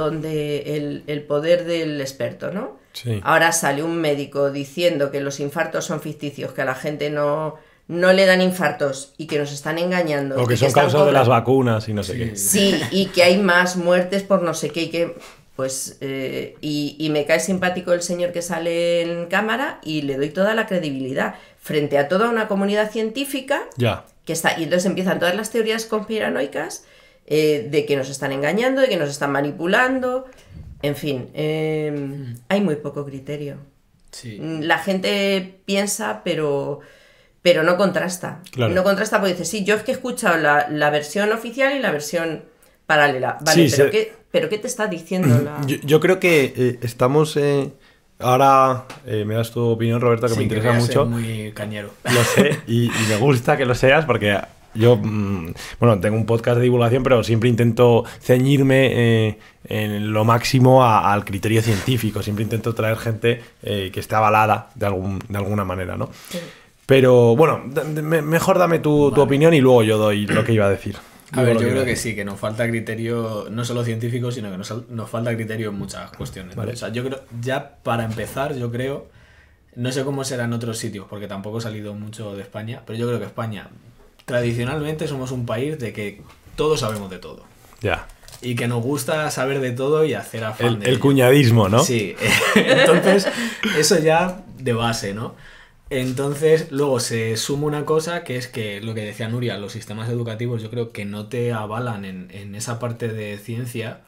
poder del experto, ¿no? Sí. Ahora sale un médico diciendo que los infartos son ficticios, que a la gente no le dan infartos y que nos están engañando. O que son causa de las vacunas y no sé qué. Sí, y que hay más muertes por no sé qué y que... Pues, y me cae simpático el señor que sale en cámara y le doy toda la credibilidad frente a toda una comunidad científica Ya. que está... Y entonces empiezan todas las teorías conspiranoicas de que nos están engañando, de que nos están manipulando. En fin, hay muy poco criterio. Sí. La gente piensa, pero no contrasta. Claro. No contrasta porque dice, sí, yo es que he escuchado la versión oficial y la versión paralela. Vale, Sí, pero ¿qué te está diciendo la...? Yo creo que estamos... ahora me das tu opinión, Roberto, que Sí, me interesa voy a ser mucho. muy cañero. Lo sé y me gusta que lo seas porque yo, bueno, tengo un podcast de divulgación, pero siempre intento ceñirme en lo máximo al criterio científico. Siempre intento traer gente que esté avalada de alguna manera, ¿no? Sí. Pero bueno, mejor dame tu opinión y luego yo doy lo que iba a decir. A ver, yo creo que sí, que nos falta criterio, no solo científico, sino que nos falta criterio en muchas cuestiones. ¿No? Vale. O sea, yo creo, ya para empezar, yo creo, no sé cómo será en otros sitios, porque tampoco he salido mucho de España, pero yo creo que España, tradicionalmente somos un país de que todos sabemos de todo. Ya. Y que nos gusta saber de todo y hacer afán de El ello. cuñadismo, ¿no? Sí, entonces eso ya de base, ¿no? Entonces luego se suma una cosa que es que lo que decía Nuria, los sistemas educativos yo creo que no te avalan en esa parte de ciencia,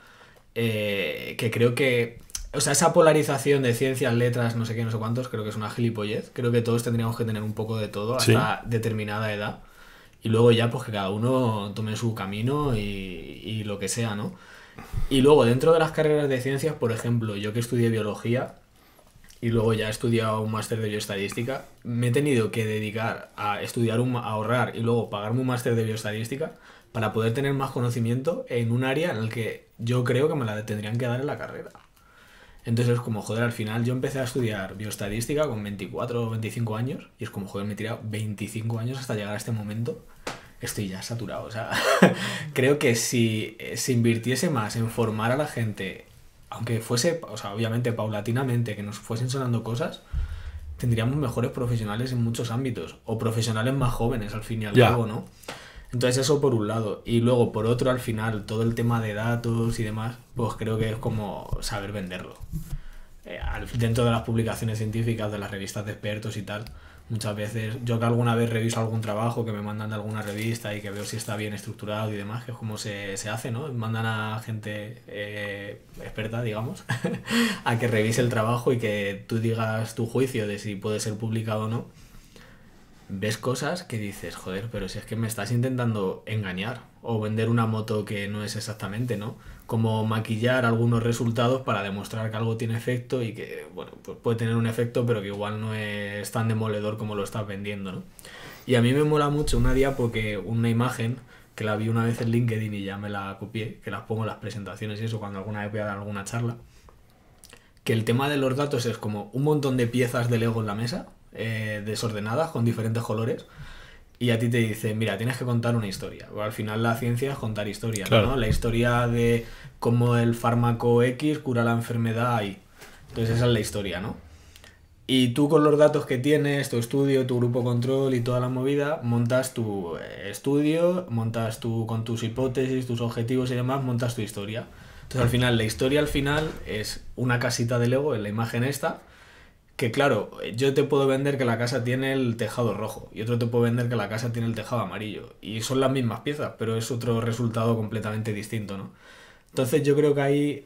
que creo que, o sea, esa polarización de ciencias, letras, no sé qué, no sé cuántos, creo que es una gilipollez. Creo que todos tendríamos que tener un poco de todo hasta determinada edad. Y luego ya pues que cada uno tome su camino y lo que sea, ¿no? Y luego dentro de las carreras de ciencias, por ejemplo, yo que estudié biología y luego ya he estudiado un máster de bioestadística, me he tenido que dedicar a estudiar, a ahorrar y luego pagarme un máster de bioestadística para poder tener más conocimiento en un área en el que yo creo que me la tendrían que dar en la carrera. Entonces es como, joder, al final yo empecé a estudiar bioestadística con 24 o 25 años y es como, joder, me he tirado 25 años hasta llegar a este momento. Estoy ya saturado, o sea, creo que si se invirtiese más en formar a la gente, aunque fuese, o sea, obviamente paulatinamente, que nos fuesen sonando cosas, tendríamos mejores profesionales en muchos ámbitos, o profesionales más jóvenes al fin y al cabo, ¿no? Entonces eso por un lado, y luego por otro al final todo el tema de datos y demás, pues creo que es como saber venderlo. Dentro de las publicaciones científicas, de las revistas de expertos y tal, muchas veces, yo que alguna vez reviso algún trabajo que me mandan de alguna revista y que veo si está bien estructurado y demás, que es como se hace, ¿no? Mandan a gente experta, digamos, a que revise el trabajo y que tú digas tu juicio de si puede ser publicado o no. Ves cosas que dices, joder, pero si es que me estás intentando engañar o vender una moto que no es exactamente, ¿no? Como maquillar algunos resultados para demostrar que algo tiene efecto y que, bueno, pues puede tener un efecto, pero que igual no es tan demoledor como lo estás vendiendo, ¿no? Y a mí me mola mucho una una imagen que la vi una vez en LinkedIn y ya me la copié, que las pongo en las presentaciones y eso cuando alguna vez voy a dar alguna charla, que el tema de los datos es como un montón de piezas de Lego en la mesa, desordenadas con diferentes colores, y a ti te dice, mira, tienes que contar una historia. O al final la ciencia es contar historias, claro, ¿no? La historia de cómo el fármaco X cura la enfermedad Y. Entonces esa es la historia, ¿no? Y tú con los datos que tienes, tu estudio, tu grupo control y toda la movida, montas tu estudio, montas con tus hipótesis, tus objetivos y demás, montas tu historia. Entonces al final, la historia al final es una casita de Lego en la imagen esta, que claro, yo te puedo vender que la casa tiene el tejado rojo y otro te puedo vender que la casa tiene el tejado amarillo y son las mismas piezas, pero es otro resultado completamente distinto, ¿no? Entonces yo creo que ahí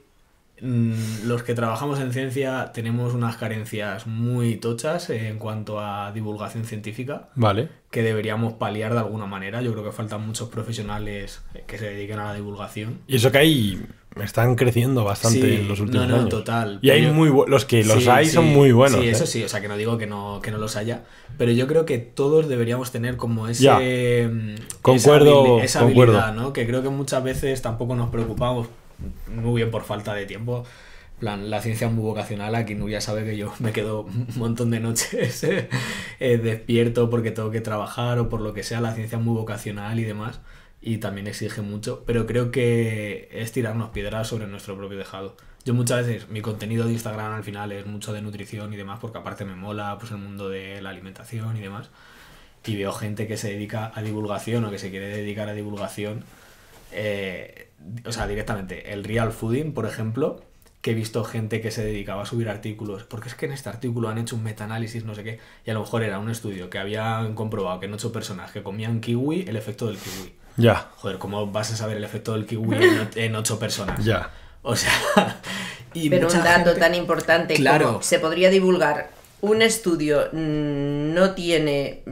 los que trabajamos en ciencia tenemos unas carencias muy tochas en cuanto a divulgación científica, vale, que deberíamos paliar de alguna manera. Yo creo que faltan muchos profesionales que se dediquen a la divulgación. Y eso que hay están creciendo bastante en los últimos años. Total. Y hay los que los hay son muy buenos. Sí, eso sí, o sea, que no digo que no los haya, pero yo creo que todos deberíamos tener como esa habilidad, ¿no? Que creo que muchas veces tampoco nos preocupamos muy bien por falta de tiempo. Plan, la ciencia es muy vocacional. Aquí Nuria sabe que yo me quedo un montón de noches despierto porque tengo que trabajar o por lo que sea. La ciencia es muy vocacional y demás, y también exige mucho, pero creo que es tirarnos piedras sobre nuestro propio tejado. Yo muchas veces, mi contenido de Instagram al final es mucho de nutrición y demás, porque aparte me mola pues el mundo de la alimentación y demás, y veo gente que se dedica a divulgación o que se quiere dedicar a divulgación, o sea, directamente el real fooding, por ejemplo, que he visto gente que se dedicaba a subir artículos, porque es que en este artículo han hecho un metaanálisis, no sé qué, y a lo mejor era un estudio que habían comprobado que en 8 personas que comían kiwi, el efecto del kiwi. Ya. Joder, ¿cómo vas a saber el efecto del kiwi en 8 personas? Ya. O sea, Y pero un mucha dato gente- tan importante Claro. como se podría divulgar un estudio no tiene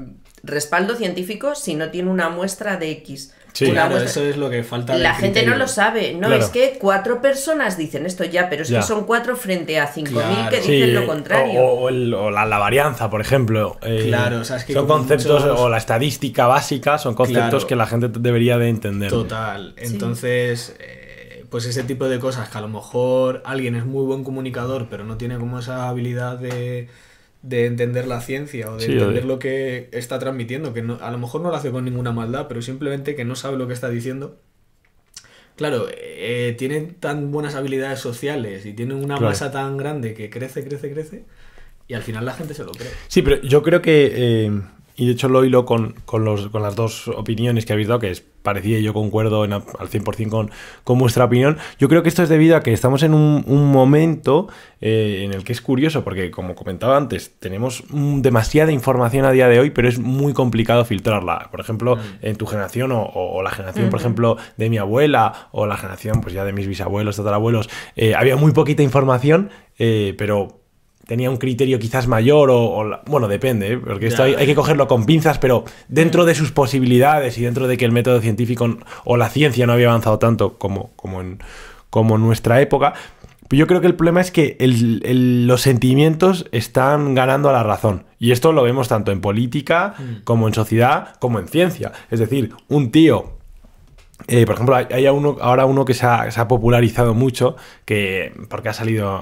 respaldo científico si no tiene una muestra de X. Sí. Una Claro, muestra- eso es lo que falta de La gente no criterio. lo sabe, no Claro. es que 4 personas dicen esto ya, pero es Ya. que son 4 frente a 5.000 Claro. que Sí, dicen lo contrario. o la varianza, por ejemplo. Claro, o sea, es que son como conceptos, muchos- o la estadística básica, son conceptos Claro. que la gente debería de entender. Total. Entonces, pues ese tipo de cosas que a lo mejor alguien es muy buen comunicador, pero no tiene como esa habilidad de entender la ciencia o de Sí, entender oye. lo que está transmitiendo, que a lo mejor no lo hace con ninguna maldad, pero simplemente que no sabe lo que está diciendo. Claro, tienen tan buenas habilidades sociales y tienen una Claro. masa tan grande que crece, y al final la gente se lo cree. Sí, pero yo creo que, y de hecho lo hilo con las dos opiniones que habéis dado, que es parecida y yo concuerdo al 100% con vuestra opinión. Yo creo que esto es debido a que estamos en un momento en el que es curioso, porque como comentaba antes, tenemos demasiada información a día de hoy, pero es muy complicado filtrarla. Por ejemplo, en tu generación o la generación, por ejemplo, de mi abuela o la generación pues ya de mis bisabuelos, tatarabuelos, había muy poquita información, pero tenía un criterio quizás mayor bueno, depende, porque esto hay que cogerlo con pinzas, pero dentro de sus posibilidades y dentro de que el método científico o la ciencia no había avanzado tanto como en nuestra época, yo creo que el problema es que los sentimientos están ganando a la razón. Y esto lo vemos tanto en política como en sociedad, como en ciencia. Es decir, un tío... por ejemplo, hay ahora uno que se ha popularizado mucho, porque ha salido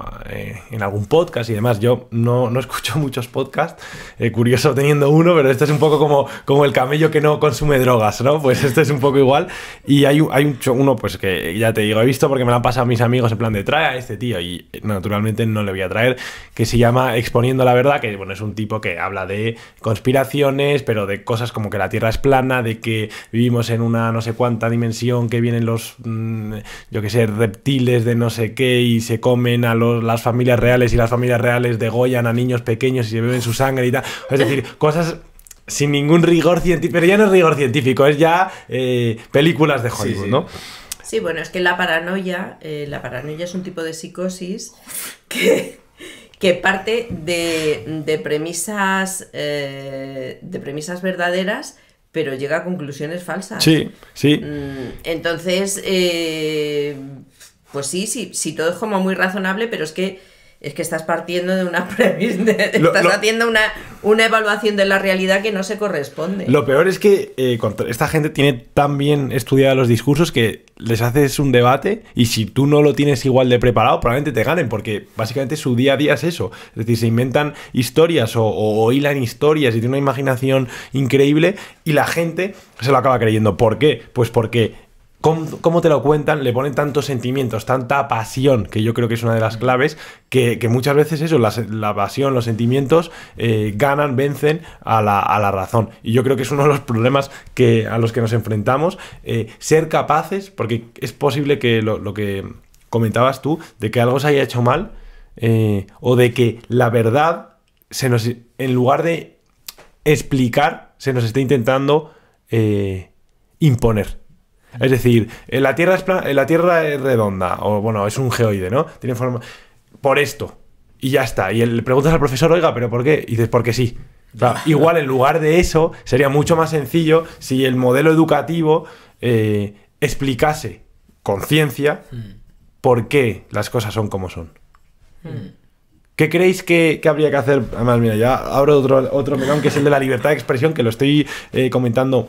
en algún podcast y demás. Yo no escucho muchos podcasts, curioso teniendo uno, pero este es un poco como el camello que no consume drogas, ¿no? Pues este es un poco igual. Y hay uno pues que ya te digo, he visto porque me lo han pasado mis amigos en plan de trae a este tío, y naturalmente no le voy a traer, que se llama Exponiendo la Verdad, que bueno, es un tipo que habla de conspiraciones, pero de cosas como que la Tierra es plana, de que vivimos en una no sé cuánta dimensión, que vienen los, yo que sé, reptiles de no sé qué y se comen a las familias reales, y las familias reales degollan a niños pequeños y se beben su sangre y tal. Es decir, cosas sin ningún rigor científico, pero ya no es rigor científico, es ya películas de Hollywood, Sí, sí. ¿no? Sí, bueno, es que la paranoia es un tipo de psicosis que parte de premisas verdaderas, pero llega a conclusiones falsas. Sí, sí. Entonces, pues sí, todo es como muy razonable, pero es que estás partiendo de una premisa, estás haciendo una evaluación de la realidad que no se corresponde. Lo peor es que esta gente tiene tan bien estudiados los discursos que les haces un debate, y si tú no lo tienes igual de preparado, probablemente te ganen, porque básicamente su día a día es eso. Es decir, se inventan historias o hilan historias y tienen una imaginación increíble, y la gente se lo acaba creyendo. ¿Por qué? Pues porque... ¿Cómo te lo cuentan? Le ponen tantos sentimientos, tanta pasión, que yo creo que es una de las claves, que muchas veces eso, la pasión, los sentimientos vencen a la razón. Y yo creo que es uno de los problemas a los que nos enfrentamos, ser capaces, porque es posible que lo que comentabas tú, de que algo se haya hecho mal, o de que la verdad, en lugar de explicar, se nos esté intentando imponer. Es decir, la Tierra es redonda, o bueno, es un geoide, ¿no? Tiene forma... Por esto. Y ya está. Y le preguntas al profesor, oiga, ¿pero por qué? Y dices, porque sí. Claro, igual, en lugar de eso, sería mucho más sencillo si el modelo educativo explicase con ciencia por qué las cosas son como son. ¿Qué creéis que habría que hacer? Además, mira, ya abro otro melón, que es el de la libertad de expresión, que lo estoy comentando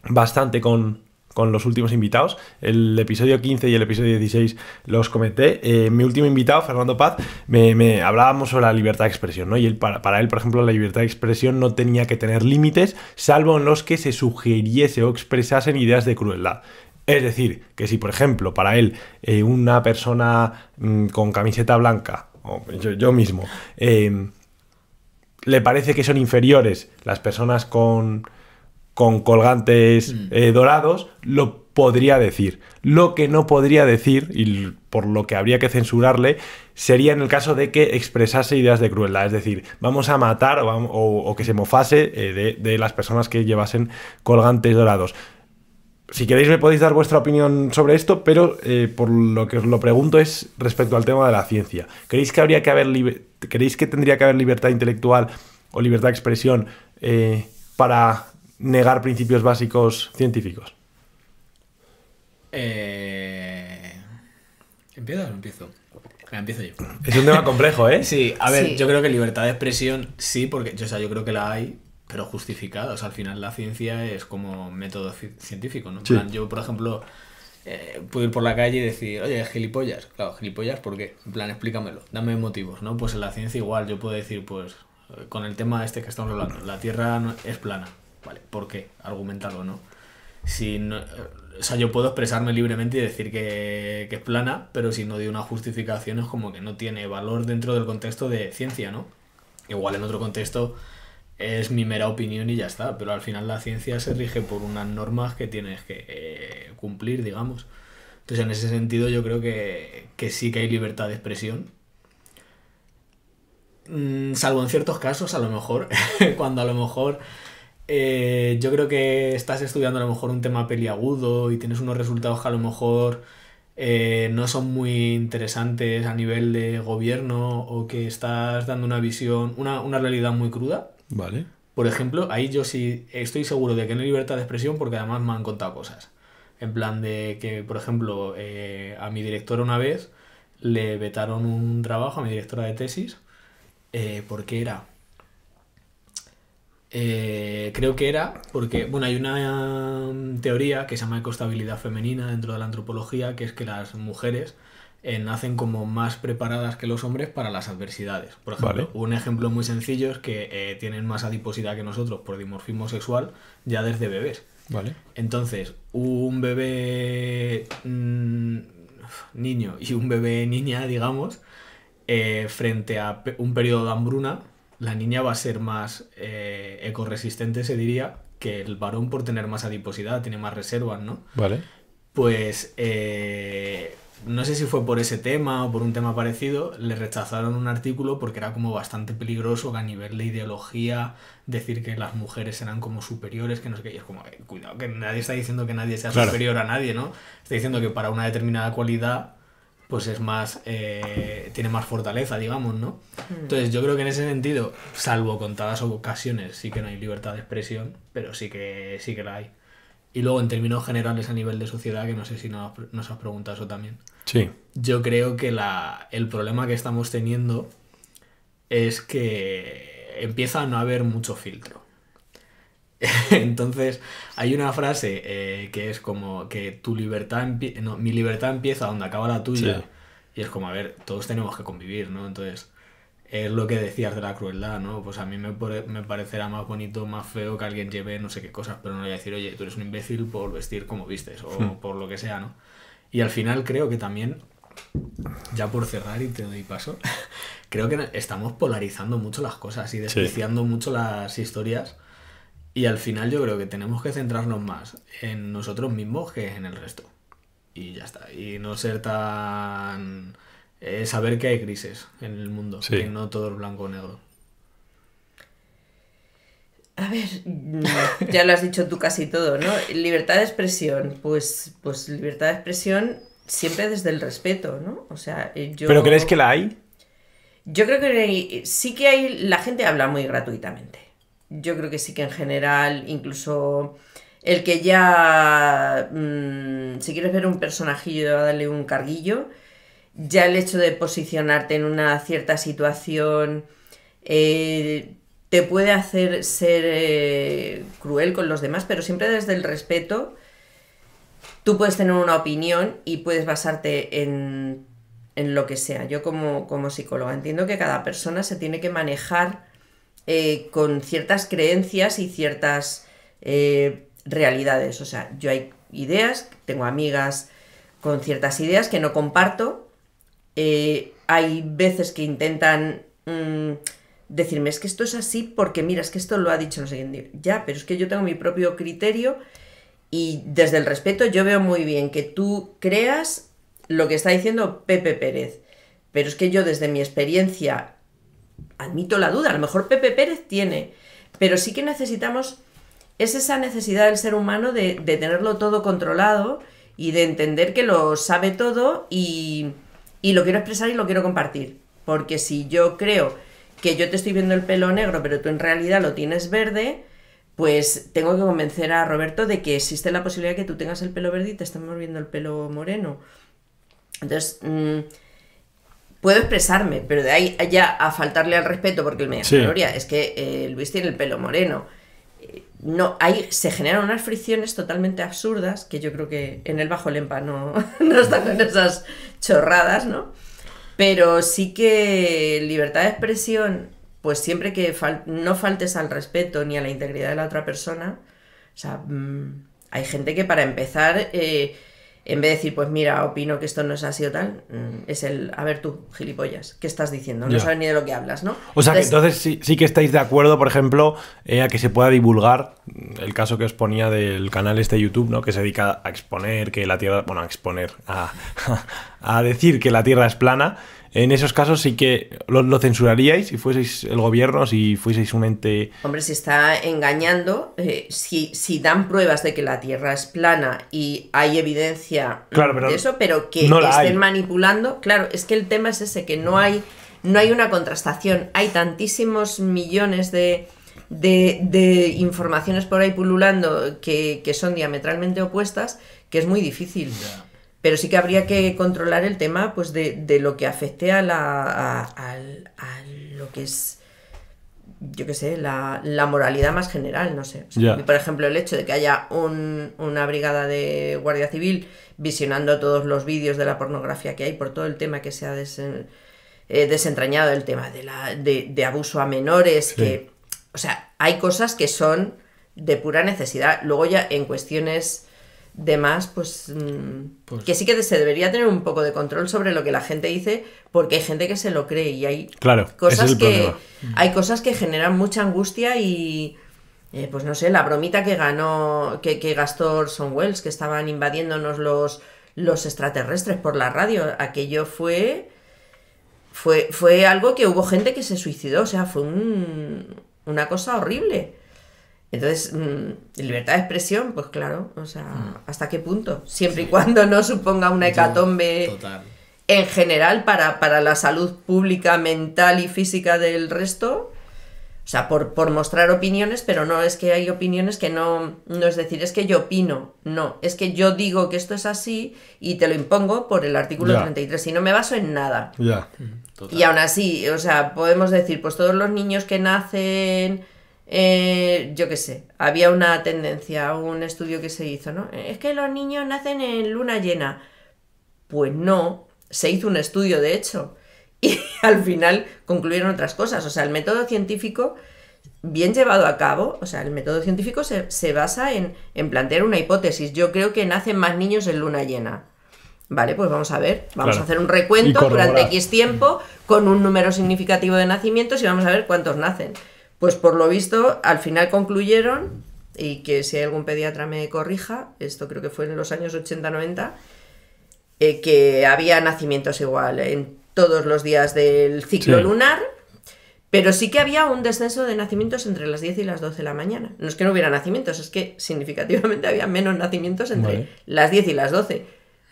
bastante con los últimos invitados. El episodio 15 y el episodio 16 los comenté. Mi último invitado, Fernando Paz, me hablábamos sobre la libertad de expresión, ¿no? Y para él, por ejemplo, la libertad de expresión no tenía que tener límites, salvo en los que se sugiriese o expresasen ideas de crueldad. Es decir, que si, por ejemplo, para él, una persona con camiseta blanca, o yo mismo, le parece que son inferiores las personas con colgantes dorados, lo podría decir. Lo que no podría decir, y por lo que habría que censurarle, sería en el caso de que expresase ideas de crueldad. Es decir, vamos a matar o que se mofase de las personas que llevasen colgantes dorados. si queréis me podéis dar vuestra opinión sobre esto, pero por lo que os lo pregunto es respecto al tema de la ciencia. ¿Creéis que ¿creéis que tendría que haber libertad intelectual o libertad de expresión para negar principios básicos científicos? ¿Empiezas o empiezo? Empiezo yo. Es un tema complejo, ¿eh? Sí, a ver, Sí. yo creo que libertad de expresión sí, porque yo creo que la hay, pero justificada. O sea, al final la ciencia es como método científico, ¿no? En Sí. plan, yo, por ejemplo, puedo ir por la calle y decir, oye, gilipollas. Claro, gilipollas, ¿por qué? En plan, explícamelo, dame motivos, ¿no? Pues en la ciencia igual, yo puedo decir, pues, con el tema este que estamos hablando, la Tierra es plana. Vale, ¿por qué? Argumentalo, ¿no? Si no, o sea, yo puedo expresarme libremente y decir que es plana, pero si no doy una justificación es como que no tiene valor dentro del contexto de ciencia, ¿no? Igual en otro contexto es mi mera opinión y ya está, pero al final la ciencia se rige por unas normas que tienes que cumplir, digamos. Entonces, en ese sentido, yo creo que sí que hay libertad de expresión. Salvo en ciertos casos, a lo mejor, cuando a lo mejor yo creo que estás estudiando a lo mejor un tema peliagudo y tienes unos resultados que a lo mejor no son muy interesantes a nivel de gobierno, o que estás dando una visión, una realidad muy cruda. Vale. Por ejemplo, ahí yo sí estoy seguro de que no hay libertad de expresión, porque además me han contado cosas. En plan de que, por ejemplo, a mi directora una vez le vetaron un trabajo, a mi directora de tesis, porque era... creo que era porque, bueno, hay una teoría que se llama ecostabilidad femenina dentro de la antropología, que es que las mujeres nacen como más preparadas que los hombres para las adversidades. Por ejemplo, Vale. un ejemplo muy sencillo es que tienen más adiposidad que nosotros por dimorfismo sexual ya desde bebés. Vale. Entonces, un bebé niño y un bebé niña, digamos, frente a un periodo de hambruna, la niña va a ser más ecoresistente, se diría, que el varón por tener más adiposidad, tiene más reservas, ¿no? Vale. Pues no sé si fue por ese tema o por un tema parecido, le rechazaron un artículo porque era como bastante peligroso, que a nivel de ideología decir que las mujeres eran como superiores, que no sé qué, y es como, cuidado, que nadie está diciendo que nadie sea Claro. superior a nadie, ¿no? Está diciendo que para una determinada cualidad pues es más, tiene más fortaleza, digamos, ¿no? Entonces yo creo que en ese sentido, salvo contadas ocasiones, sí que no hay libertad de expresión, pero sí que la hay. Y luego en términos generales a nivel de sociedad, que no sé si nos has preguntado eso también, Sí. yo creo que el problema que estamos teniendo es que empieza a no haber mucho filtro. Entonces hay una frase que es como que tu libertad mi libertad empieza donde acaba la tuya. Sí. Y es como, a ver, todos tenemos que convivir, ¿no? Entonces es lo que decías de la crueldad, ¿no? Pues a mí me parecerá más bonito, más feo que alguien lleve no sé qué cosas, pero no voy a decir, oye, tú eres un imbécil por vestir como vistes, o por lo que sea, ¿no? Y al final creo que también, ya por cerrar y te doy paso, creo que estamos polarizando mucho las cosas y despreciando mucho las historias. Y al final yo creo que tenemos que centrarnos más en nosotros mismos que en el resto. Y ya está. Y no ser tan... saber que hay grises en el mundo, Sí. que no todo es blanco o negro. A ver, ya lo has dicho tú casi todo, ¿no? Libertad de expresión, pues libertad de expresión siempre desde el respeto, ¿no? O sea, yo... ¿Pero crees que la hay? Yo creo que sí que hay... La gente habla muy gratuitamente. Yo creo que sí que en general, incluso el que ya... si quieres ver un personajillo, darle un carguillo, ya el hecho de posicionarte en una cierta situación... te puede hacer ser cruel con los demás, pero siempre desde el respeto. Tú puedes tener una opinión y puedes basarte en lo que sea. Yo como psicóloga entiendo que cada persona se tiene que manejar con ciertas creencias y ciertas realidades. O sea, yo hay ideas, tengo amigas con ciertas ideas que no comparto. Hay veces que intentan... decirme, es que esto es así porque mira, es que esto lo ha dicho no sé quién. Ya, pero es que yo tengo mi propio criterio y desde el respeto yo veo muy bien que tú creas lo que está diciendo Pepe Pérez, pero es que yo desde mi experiencia admito la duda, a lo mejor Pepe Pérez tiene, pero sí que necesitamos es esa necesidad del ser humano de tenerlo todo controlado y de entender que lo sabe todo y lo quiero expresar y lo quiero compartir. Porque si yo creo que yo te estoy viendo el pelo negro, pero tú en realidad lo tienes verde, pues tengo que convencer a Roberto de que existe la posibilidad de que tú tengas el pelo verde y te estemos viendo el pelo moreno. Entonces, puedo expresarme, pero de ahí ya a faltarle al respeto, porque él me dice, Gloria, es que Luis tiene el pelo moreno. No, se generan unas fricciones totalmente absurdas, que yo creo que en el Bajo Lempa no están con esas chorradas, ¿no? Pero sí que libertad de expresión, pues siempre que no faltes al respeto ni a la integridad de la otra persona. O sea, hay gente que para empezar, en vez de decir, pues mira, opino que esto no es así o tal, es a ver tú, gilipollas, ¿qué estás diciendo? No sabes ni de lo que hablas, ¿no? O sea, entonces sí que estáis de acuerdo, por ejemplo, a que se pueda divulgar el caso que os ponía del canal de YouTube, ¿no? Que se dedica a exponer que la Tierra... Bueno, a exponer, a decir que la Tierra es plana. En esos casos sí que lo censuraríais si fueseis el gobierno, si fueseis un ente... Hombre, si está engañando, si dan pruebas de que la Tierra es plana y hay evidencia de eso, pero que no estén manipulando... Claro, es que el tema es ese, que no hay una contrastación. Hay tantísimos millones de informaciones por ahí pululando que son diametralmente opuestas, que es muy difícil. Pero sí que habría que controlar el tema, pues de lo que afecte a lo que es, yo qué sé, la moralidad más general, no sé. O sea, por ejemplo, el hecho de que haya una brigada de Guardia Civil visionando todos los vídeos de la pornografía que hay por todo el tema que se ha desentrañado, el tema de abuso a menores, que, o sea, hay cosas que son de pura necesidad. Luego ya en cuestiones... de más, pues que sí que se debería tener un poco de control sobre lo que la gente dice, porque hay gente que se lo cree y hay cosas que generan mucha angustia y pues no sé, la bromita que gastó Orson Welles, que estaban invadiéndonos los extraterrestres por la radio, aquello fue algo que hubo gente que se suicidó, o sea, fue una cosa horrible. Entonces, libertad de expresión, pues claro, o sea, ¿hasta qué punto? Siempre y cuando no suponga una hecatombe en general para la salud pública, mental y física del resto. O sea, por mostrar opiniones, pero no es que hay opiniones que no es decir, es que yo opino, no, es que yo digo que esto es así y te lo impongo por el artículo 33 y no me baso en nada. Y aún así, o sea, podemos decir, pues todos los niños que nacen... yo qué sé, había una tendencia, un estudio que se hizo, ¿no? Es que los niños nacen en luna llena. Pues no, se hizo un estudio de hecho y al final concluyeron otras cosas. O sea, el método científico bien llevado a cabo, o sea, el método científico se basa en plantear una hipótesis. Yo creo que nacen más niños en luna llena. Vale, pues vamos a ver, vamos a hacer un recuento durante X tiempo con un número significativo de nacimientos y vamos a ver cuántos nacen. Pues por lo visto, al final concluyeron, y que si hay algún pediatra me corrija, esto creo que fue en los años 80-90, que había nacimientos igual en todos los días del ciclo lunar, pero sí que había un descenso de nacimientos entre las 10 y las 12 de la mañana. No es que no hubiera nacimientos, es que significativamente había menos nacimientos entre las 10 y las 12.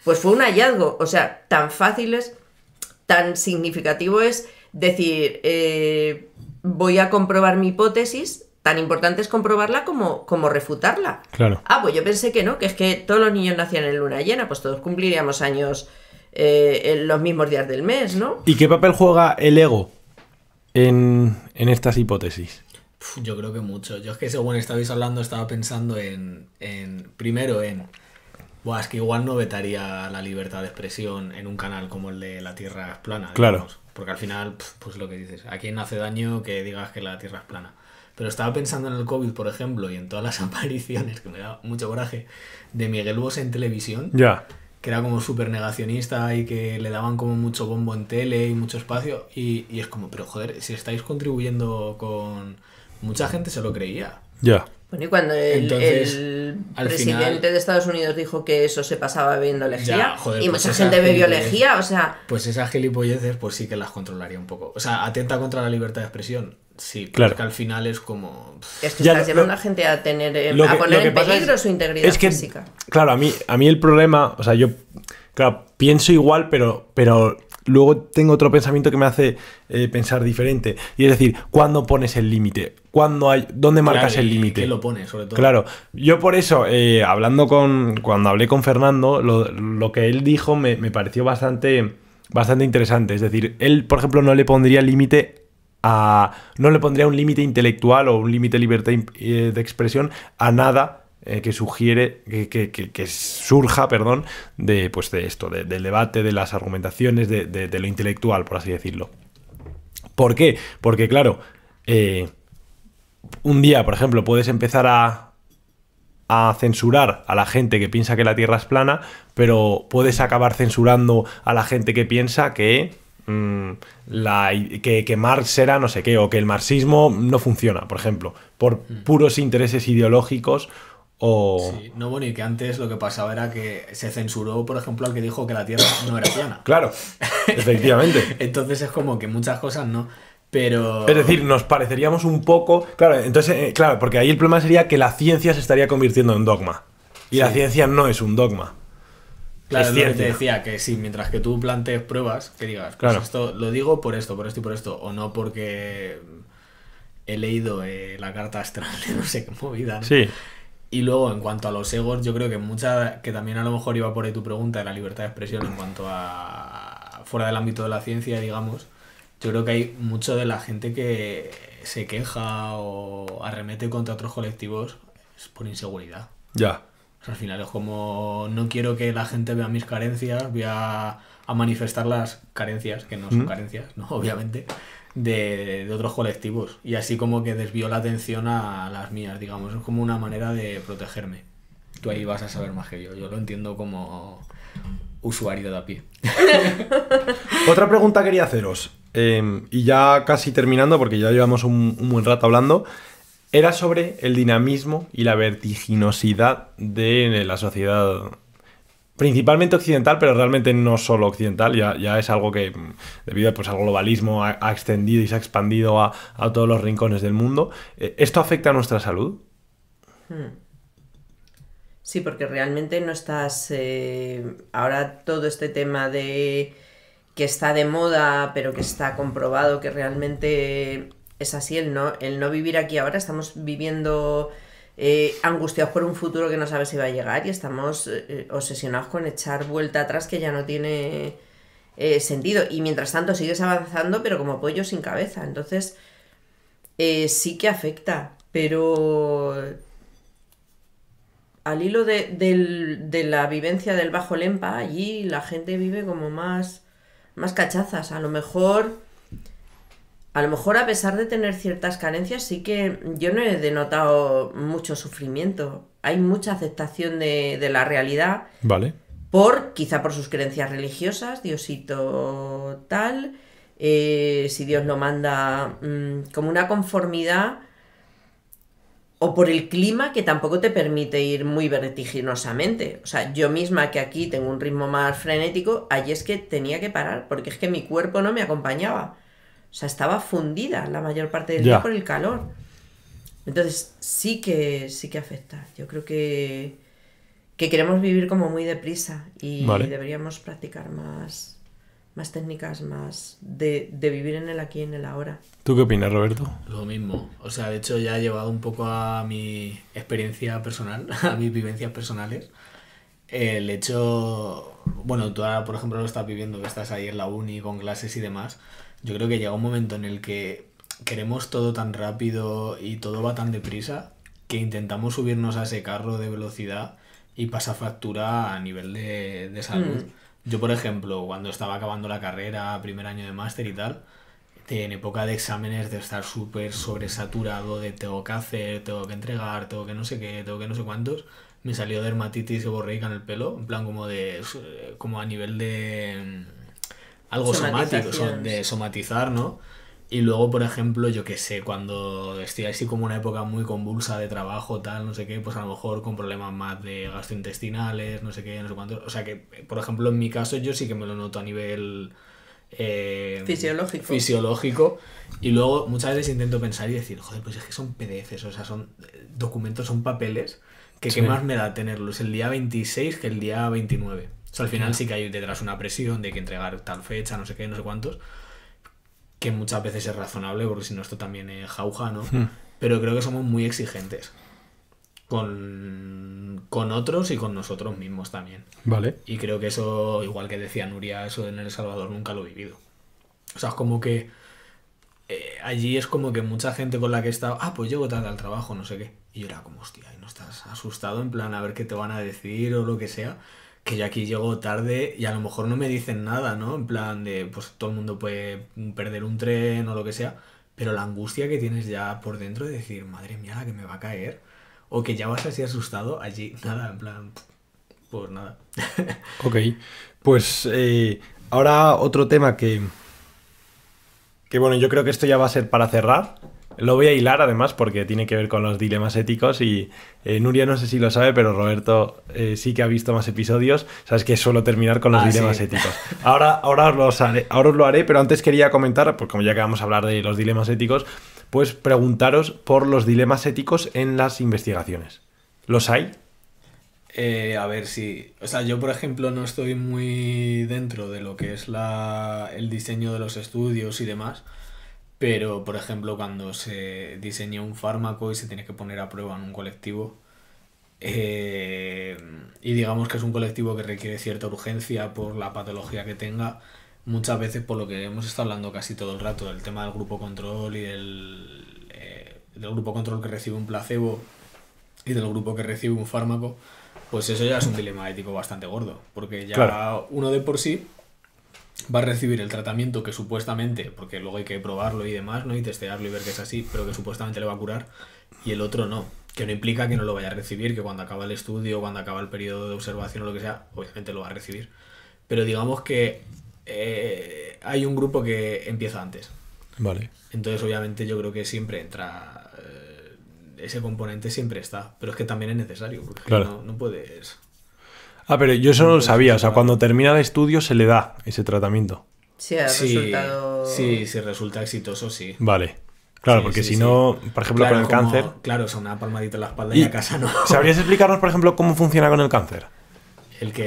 Pues fue un hallazgo, o sea, tan fácil es, tan significativo es decir... voy a comprobar mi hipótesis, tan importante es comprobarla como refutarla. Claro. Pues yo pensé que no, que es que todos los niños nacían en luna llena, pues todos cumpliríamos años en los mismos días del mes, ¿no? ¿Y qué papel juega el ego en estas hipótesis? Yo creo que mucho. Yo es que según estabais hablando estaba pensando primero en... Buah, es que igual no vetaría la libertad de expresión en un canal como el de La Tierra es plana. Claro. Digamos. Porque al final, pues lo que dices, ¿a quién hace daño que digas que la Tierra es plana? Pero estaba pensando en el COVID, por ejemplo, y en todas las apariciones, que me da mucho coraje, de Miguel Bosé en televisión, que era como súper negacionista y que le daban como mucho bombo en tele y mucho espacio, y es como, pero joder, si estáis contribuyendo con... Mucha gente se lo creía. Bueno, y cuando el presidente de Estados Unidos dijo que eso se pasaba bebiendo lejía, y pues mucha gente bebió lejía, o sea... Pues esas gilipolleces, pues sí que las controlaría un poco. O sea, atenta contra la libertad de expresión. Sí, pero Claro. es que al final es como... Es que Ya, estás llevando a gente a tener lo a que- poner lo que en pasa peligro es- su integridad es que, física. claro, a mí el problema, o sea, yo, claro, pienso igual, pero luego tengo otro pensamiento que me hace pensar diferente. Y es decir, ¿cuándo pones el límite? ¿Dónde marcas Claro, el ¿y límite? qué lo pones, sobre todo? Claro, yo por eso, cuando hablé con Fernando, lo que él dijo me pareció bastante interesante. Es decir, él, por ejemplo, no le pondría un límite intelectual o un límite de libertad de expresión a nada que sugiere, que surja, perdón, de esto, del debate, de las argumentaciones, de lo intelectual, por así decirlo. ¿Por qué? Porque, claro, un día, por ejemplo, puedes empezar a censurar a la gente que piensa que la Tierra es plana, pero puedes acabar censurando a la gente que piensa que Marx era no sé qué, o que el marxismo no funciona, por ejemplo, por puros intereses ideológicos o... Sí, no, bueno, y que antes lo que pasaba era que se censuró, por ejemplo, al que dijo que la Tierra no era plana. Claro, efectivamente. Entonces es como que muchas cosas no, pero... Es decir, nos pareceríamos un poco... Claro, entonces, claro, porque ahí el problema sería que la ciencia se estaría convirtiendo en dogma. Y la ciencia no es un dogma. Claro, Es es lo que ciencia. te decía, que sí, mientras que tú plantees pruebas, que digas, pues Claro. esto lo digo por esto y por esto, o no porque he leído la carta astral de no sé qué movida, ¿no? Sí, Y luego, en cuanto a los egos, yo creo que que también a lo mejor iba por ahí tu pregunta de la libertad de expresión en cuanto a fuera del ámbito de la ciencia, digamos, yo creo que hay mucho de la gente que se queja o arremete contra otros colectivos es por inseguridad. ya. O sea, al final es como, no quiero que la gente vea mis carencias, voy a manifestar las carencias, que no son carencias, ¿no? Obviamente, de otros colectivos. Y así como que desvío la atención a las mías, digamos. Es como una manera de protegerme. Tú ahí vas a saber más que yo. Yo lo entiendo como usuario de a pie. Otra pregunta quería haceros, y ya casi terminando, porque ya llevamos un buen rato hablando, era sobre el dinamismo y la vertiginosidad de la sociedad, principalmente occidental, pero realmente no solo occidental, ya es algo que, debido pues, al globalismo, ha extendido y se ha expandido a todos los rincones del mundo. ¿Esto afecta a nuestra salud? Sí, porque realmente no estás... ahora todo este tema de que está de moda, pero que está comprobado que realmente es así, el no vivir aquí ahora, estamos viviendo angustiados por un futuro que no sabes si va a llegar y estamos obsesionados con echar vuelta atrás que ya no tiene sentido. Y mientras tanto sigues avanzando, pero como pollo sin cabeza. Entonces, sí que afecta, pero... Al hilo de la vivencia del Bajo Lempa, allí la gente vive como más cachazas. A lo mejor a pesar de tener ciertas carencias, sí que yo no he denotado mucho sufrimiento. Hay mucha aceptación de la realidad. Vale. Quizá por sus creencias religiosas, Diosito tal, si Dios lo manda, como una conformidad. O por el clima que tampoco te permite ir muy vertiginosamente. O sea, yo misma que aquí tengo un ritmo más frenético, allí es que tenía que parar, porque es que mi cuerpo no me acompañaba. O sea, estaba fundida la mayor parte del día por el calor. Entonces, sí que afecta. Yo creo que queremos vivir como muy deprisa y deberíamos practicar más técnicas, más de vivir en el aquí y en el ahora. ¿Tú qué opinas, Roberto? Lo mismo. O sea, de hecho ya he llevado un poco a mi experiencia personal, a mis vivencias personales. El hecho... Bueno, tú ahora, por ejemplo, lo estás viviendo, que estás ahí en la uni con clases y demás. Yo creo que llega un momento en el que queremos todo tan rápido y todo va tan deprisa que intentamos subirnos a ese carro de velocidad y pasa factura a nivel de salud. Yo, por ejemplo, cuando estaba acabando la carrera, primer año de máster y tal, en época de exámenes, de estar súper sobresaturado, de tengo que hacer, tengo que entregar, tengo que no sé qué, tengo que no sé cuántos, me salió dermatitis seborreica en el pelo, en plan como a nivel de algo somático, de somatizar, ¿no? Y luego, por ejemplo, yo qué sé, cuando estoy así como una época muy convulsa de trabajo, tal, no sé qué, pues a lo mejor con problemas más de gastrointestinales, no sé qué, no sé cuántos. O sea que, por ejemplo, en mi caso yo sí que me lo noto a nivel fisiológico. Y luego muchas veces intento pensar y decir, joder, pues es que son PDFs, o sea, son documentos, son papeles, que qué más me da tenerlos el día 26 que el día 29. O sea, al final sí que hay detrás una presión de que entregar tal fecha, no sé qué, no sé cuántos, que muchas veces es razonable, porque si no esto también es jauja, ¿no? Pero creo que somos muy exigentes con otros y con nosotros mismos también. Vale. Y creo que eso, igual que decía Nuria, eso en El Salvador nunca lo he vivido. O sea, es como que allí es como que mucha gente con la que he estado, pues llego tarde al trabajo, no sé qué. Y yo era como, hostia, y no estás asustado en plan a ver qué te van a decir o lo que sea. Que yo aquí llego tarde y a lo mejor no me dicen nada, ¿no? En plan de, pues todo el mundo puede perder un tren o lo que sea. Pero la angustia que tienes ya por dentro de decir, madre mía, la que me va a caer. O que ya vas así asustado, allí nada, en plan, pues nada. Ok, pues ahora otro tema que bueno, yo creo que esto ya va a ser para cerrar. Lo voy a hilar además porque tiene que ver con los dilemas éticos y Nuria no sé si lo sabe, pero Roberto sí que ha visto más episodios. Sabes que suelo terminar con los dilemas éticos. Ahora os lo haré, pero antes quería comentar, pues como ya que vamos a hablar de los dilemas éticos, pues preguntaros por los dilemas éticos en las investigaciones. ¿Los hay? A ver, sí. O sea, yo por ejemplo no estoy muy dentro de lo que es el diseño de los estudios y demás, pero por ejemplo cuando se diseña un fármaco y se tiene que poner a prueba en un colectivo, y digamos que es un colectivo que requiere cierta urgencia por la patología que tenga, muchas veces, por lo que hemos estado hablando casi todo el rato, del tema del grupo control y del grupo control que recibe un placebo y del grupo que recibe un fármaco, pues eso ya es un dilema ético bastante gordo, porque ya uno de por sí va a recibir el tratamiento que supuestamente, porque luego hay que probarlo y demás, ¿no? Y testearlo y ver que es así, pero que supuestamente le va a curar, y el otro no, que no implica que no lo vaya a recibir, que cuando acaba el estudio, cuando acaba el periodo de observación o lo que sea, obviamente lo va a recibir. Pero digamos que hay un grupo que empieza antes. Vale. Entonces obviamente yo creo que siempre entra... ese componente siempre está, pero es que también es necesario, porque no puedes... Pero yo eso no lo sabía, o sea, cuando termina el estudio se le da ese tratamiento. Sí, resultado... Sí, si resulta exitoso, sí. Vale. Claro, porque si no, por ejemplo, con el cáncer... Claro, o sea, una palmadita en la espalda y a casa no. ¿Sabrías explicarnos, por ejemplo, cómo funciona con el cáncer?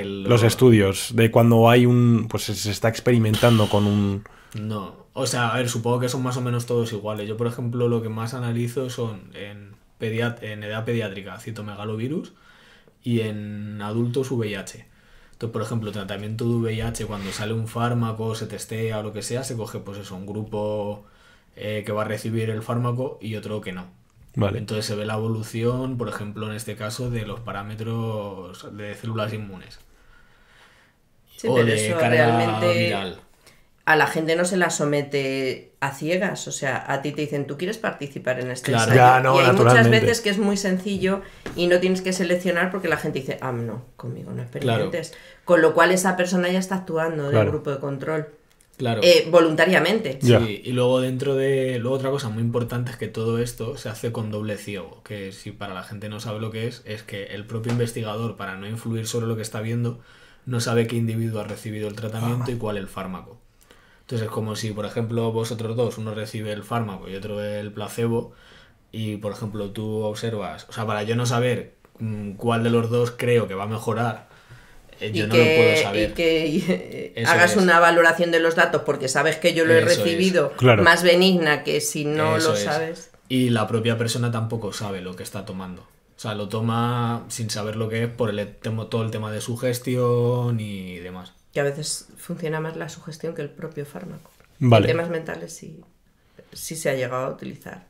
Los estudios, de cuando hay pues se está experimentando con un... No, o sea, a ver, supongo que son más o menos todos iguales. Yo, por ejemplo, lo que más analizo son en edad pediátrica, citomegalovirus, y en adultos VIH. Entonces, por ejemplo, tratamiento de VIH, cuando sale un fármaco, se testea o lo que sea, se coge pues eso, un grupo que va a recibir el fármaco y otro que no. Vale. Entonces se ve la evolución, por ejemplo, en este caso, de los parámetros de células inmunes. Sí, o pero de eso carga realmente viral. A la gente no se la somete a ciegas, o sea, a ti te dicen, ¿tú quieres participar en este ensayo? Ya, no, y hay muchas veces que es muy sencillo y no tienes que seleccionar porque la gente dice, no, conmigo no experimentes. Claro. Con lo cual esa persona ya está actuando del grupo de control. Claro. Voluntariamente. Sí, y luego luego otra cosa muy importante es que todo esto se hace con doble ciego, que si para la gente no sabe lo que es que el propio investigador, para no influir sobre lo que está viendo, no sabe qué individuo ha recibido el tratamiento y cuál el fármaco. Entonces es como si, por ejemplo, vosotros dos, uno recibe el fármaco y otro el placebo, y por ejemplo tú observas, o sea, para yo no saber cuál de los dos creo que va a mejorar, yo no lo puedo saber. Y que hagas una valoración de los datos porque sabes que yo lo he recibido más benigna que si no lo sabes. Y la propia persona tampoco sabe lo que está tomando. O sea, lo toma sin saber lo que es por todo el tema de sugestión y demás. Que a veces funciona más la sugestión que el propio fármaco. Vale. En temas mentales sí se ha llegado a utilizar.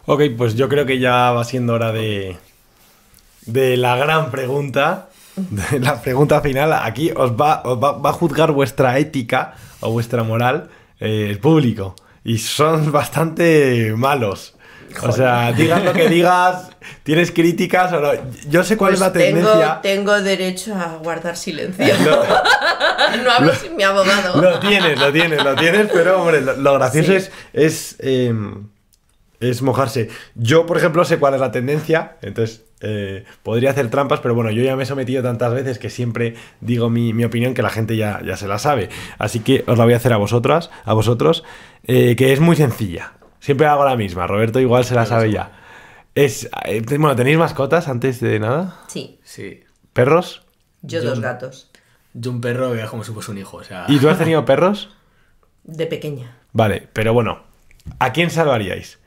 Ok, pues yo creo que ya va siendo hora de la gran pregunta, de la pregunta final. Aquí os va a juzgar vuestra ética o vuestra moral el público. Y son bastante malos. Joder. O sea, digas lo que digas, tienes críticas o no. Yo sé cuál es la tendencia. Tengo derecho a guardar silencio. No hablo sin mi abogado. Lo tienes, pero hombre, lo gracioso es mojarse. Yo, por ejemplo, sé cuál es la tendencia, entonces podría hacer trampas, pero bueno, yo ya me he sometido tantas veces que siempre digo mi opinión que la gente ya se la sabe. Así que os la voy a hacer a vosotros, que es muy sencilla. Siempre hago la misma. Roberto igual se la sabe ya. Bueno, ¿tenéis mascotas antes de nada? Sí. Sí. ¿Perros? Yo 2 gatos. Yo un perro que es como si fuese un hijo, o sea... ¿Y tú has tenido perros? De pequeña. Vale, pero bueno, ¿a quién salvaríais?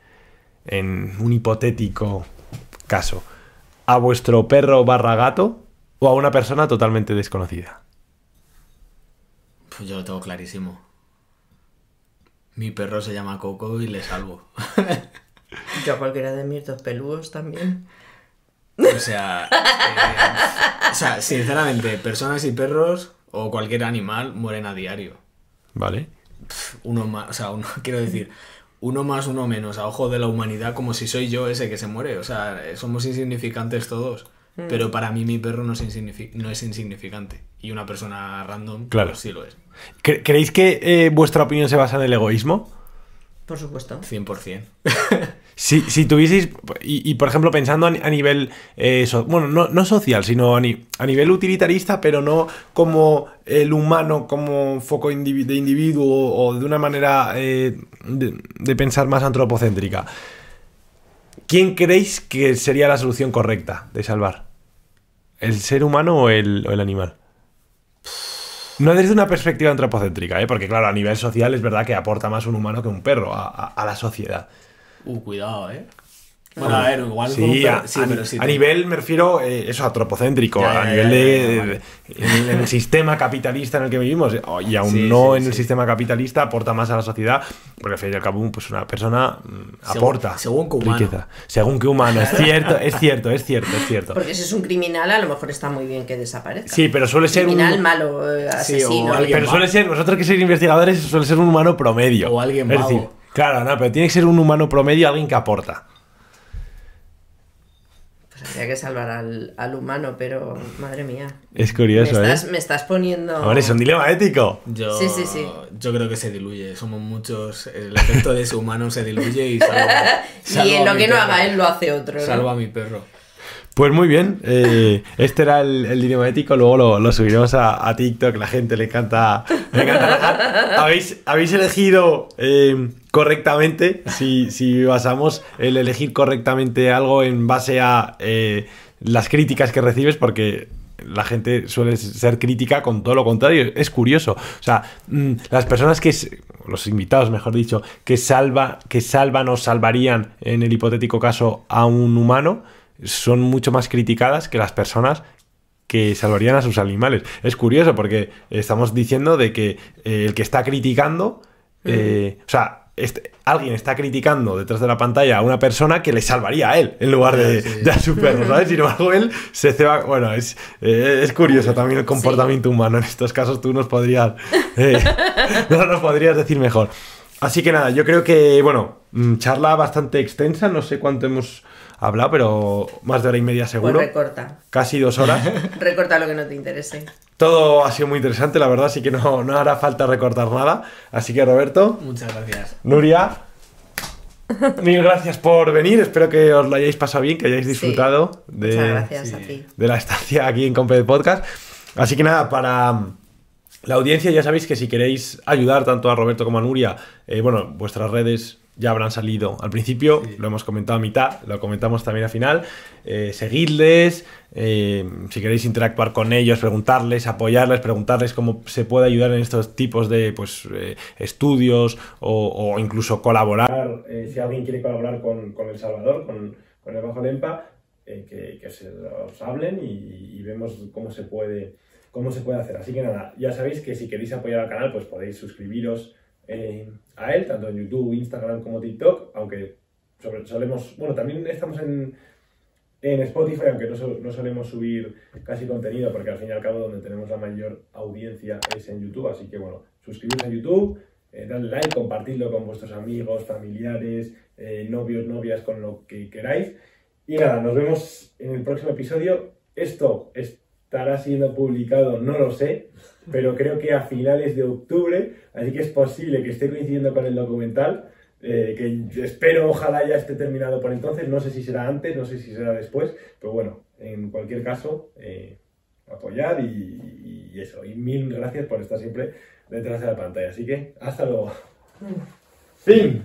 En un hipotético caso. ¿A vuestro perro / gato o a una persona totalmente desconocida? Pues yo lo tengo clarísimo. Mi perro se llama Coco y le salvo. Yo a cualquiera de mis 2 peludos también. O sea, sinceramente, personas y perros o cualquier animal mueren a diario. Vale. Uno más, o sea, quiero decir, uno más, uno menos, a ojo de la humanidad, como si soy yo ese que se muere. O sea, somos insignificantes todos. Pero para mí mi perro no es insignificante. Y una persona random, claro, pues sí lo es. ¿Creéis que vuestra opinión se basa en el egoísmo? Por supuesto. 100%. Si tuvieseis, y por ejemplo pensando a nivel, bueno, no social, sino a nivel utilitarista, pero no como el humano, como foco de individuo o de una manera de pensar más antropocéntrica, ¿quién creéis que sería la solución correcta de salvar? ¿El ser humano o el animal? No desde una perspectiva antropocéntrica, porque claro, a nivel social es verdad que aporta más un humano que un perro a la sociedad. Cuidado, Bueno, a ver, igual sí, con un perro, pero sí a nivel me refiero eso, antropocéntrico, a nivel vale. en el sistema capitalista en el que vivimos, y aún en el sistema capitalista aporta más a la sociedad, porque al fin y al cabo pues una persona aporta según que humano. riqueza. Según que humano, es cierto. Porque si es un criminal, a lo mejor está muy bien que desaparezca. Sí, pero suele ser criminal malo, asesino. Pero suele ser, vosotros que sois investigadores, suele ser un humano promedio. O alguien es vago. decir, claro, no, pero tiene que ser un humano promedio, alguien que aporta. Pues habría que salvar al humano, pero madre mía. Es curioso, Me estás poniendo... Ahora es un dilema ético. Sí. Yo creo que se diluye. Somos muchos. El efecto de ese humano se diluye y salva y en a lo mi que no perro. haga él lo hace otro, ¿no? Salva a mi perro. Pues muy bien, este era el dilema ético, luego lo subiremos a TikTok, la gente le encanta rajar. ¿Habéis elegido correctamente? Si basamos el elegir correctamente algo en base a las críticas que recibes, porque la gente suele ser crítica con todo lo contrario, es curioso. O sea, las personas los invitados, mejor dicho, que salvan o salvarían en el hipotético caso a un humano, son mucho más criticadas que las personas que salvarían a sus animales. Es curioso porque estamos diciendo de que el que está criticando, o sea, alguien está criticando detrás de la pantalla a una persona que le salvaría a él en lugar de a su perro, ¿sabes? Sin embargo, él se ceba. Bueno, es curioso también el comportamiento humano. En estos casos tú no nos podrías decir mejor. Así que nada, yo creo que, bueno, charla bastante extensa, no sé cuánto hemos hablado, pero más de 1:30 seguro. Pues recorta. Casi 2 horas. Recorta lo que no te interese. Todo ha sido muy interesante, la verdad, así que no hará falta recortar nada. Así que Roberto. Muchas gracias. Nuria. Mil gracias por venir, espero que os lo hayáis pasado bien, que hayáis disfrutado muchas gracias a ti. de la estancia aquí en Compe Podcast. Así que nada, para la audiencia ya sabéis que si queréis ayudar tanto a Roberto como a Nuria, bueno, vuestras redes ya habrán salido al principio, lo hemos comentado a mitad, lo comentamos también al final. Seguidles, si queréis interactuar con ellos, preguntarles, apoyarles, preguntarles cómo se puede ayudar en estos tipos de estudios o incluso colaborar. Si alguien quiere colaborar con El Salvador, con el Bajo Lempa, que os hablen y vemos cómo se puede hacer. Así que nada, ya sabéis que si queréis apoyar al canal, pues podéis suscribiros a él, tanto en YouTube, Instagram como TikTok, aunque también estamos en Spotify, aunque no solemos subir casi contenido, porque al fin y al cabo donde tenemos la mayor audiencia es en YouTube, así que bueno, suscribiros a YouTube, dadle like, compartidlo con vuestros amigos, familiares, novios, novias, con lo que queráis, y nada, nos vemos en el próximo episodio. Esto estará siendo publicado, no lo sé, pero creo que a finales de octubre, así que es posible que esté coincidiendo con el documental. que espero ojalá ya esté terminado por entonces, no sé si será antes, no sé si será después, pero bueno, en cualquier caso, apoyar y eso, y mil gracias por estar siempre detrás de la pantalla, así que hasta luego. Fin.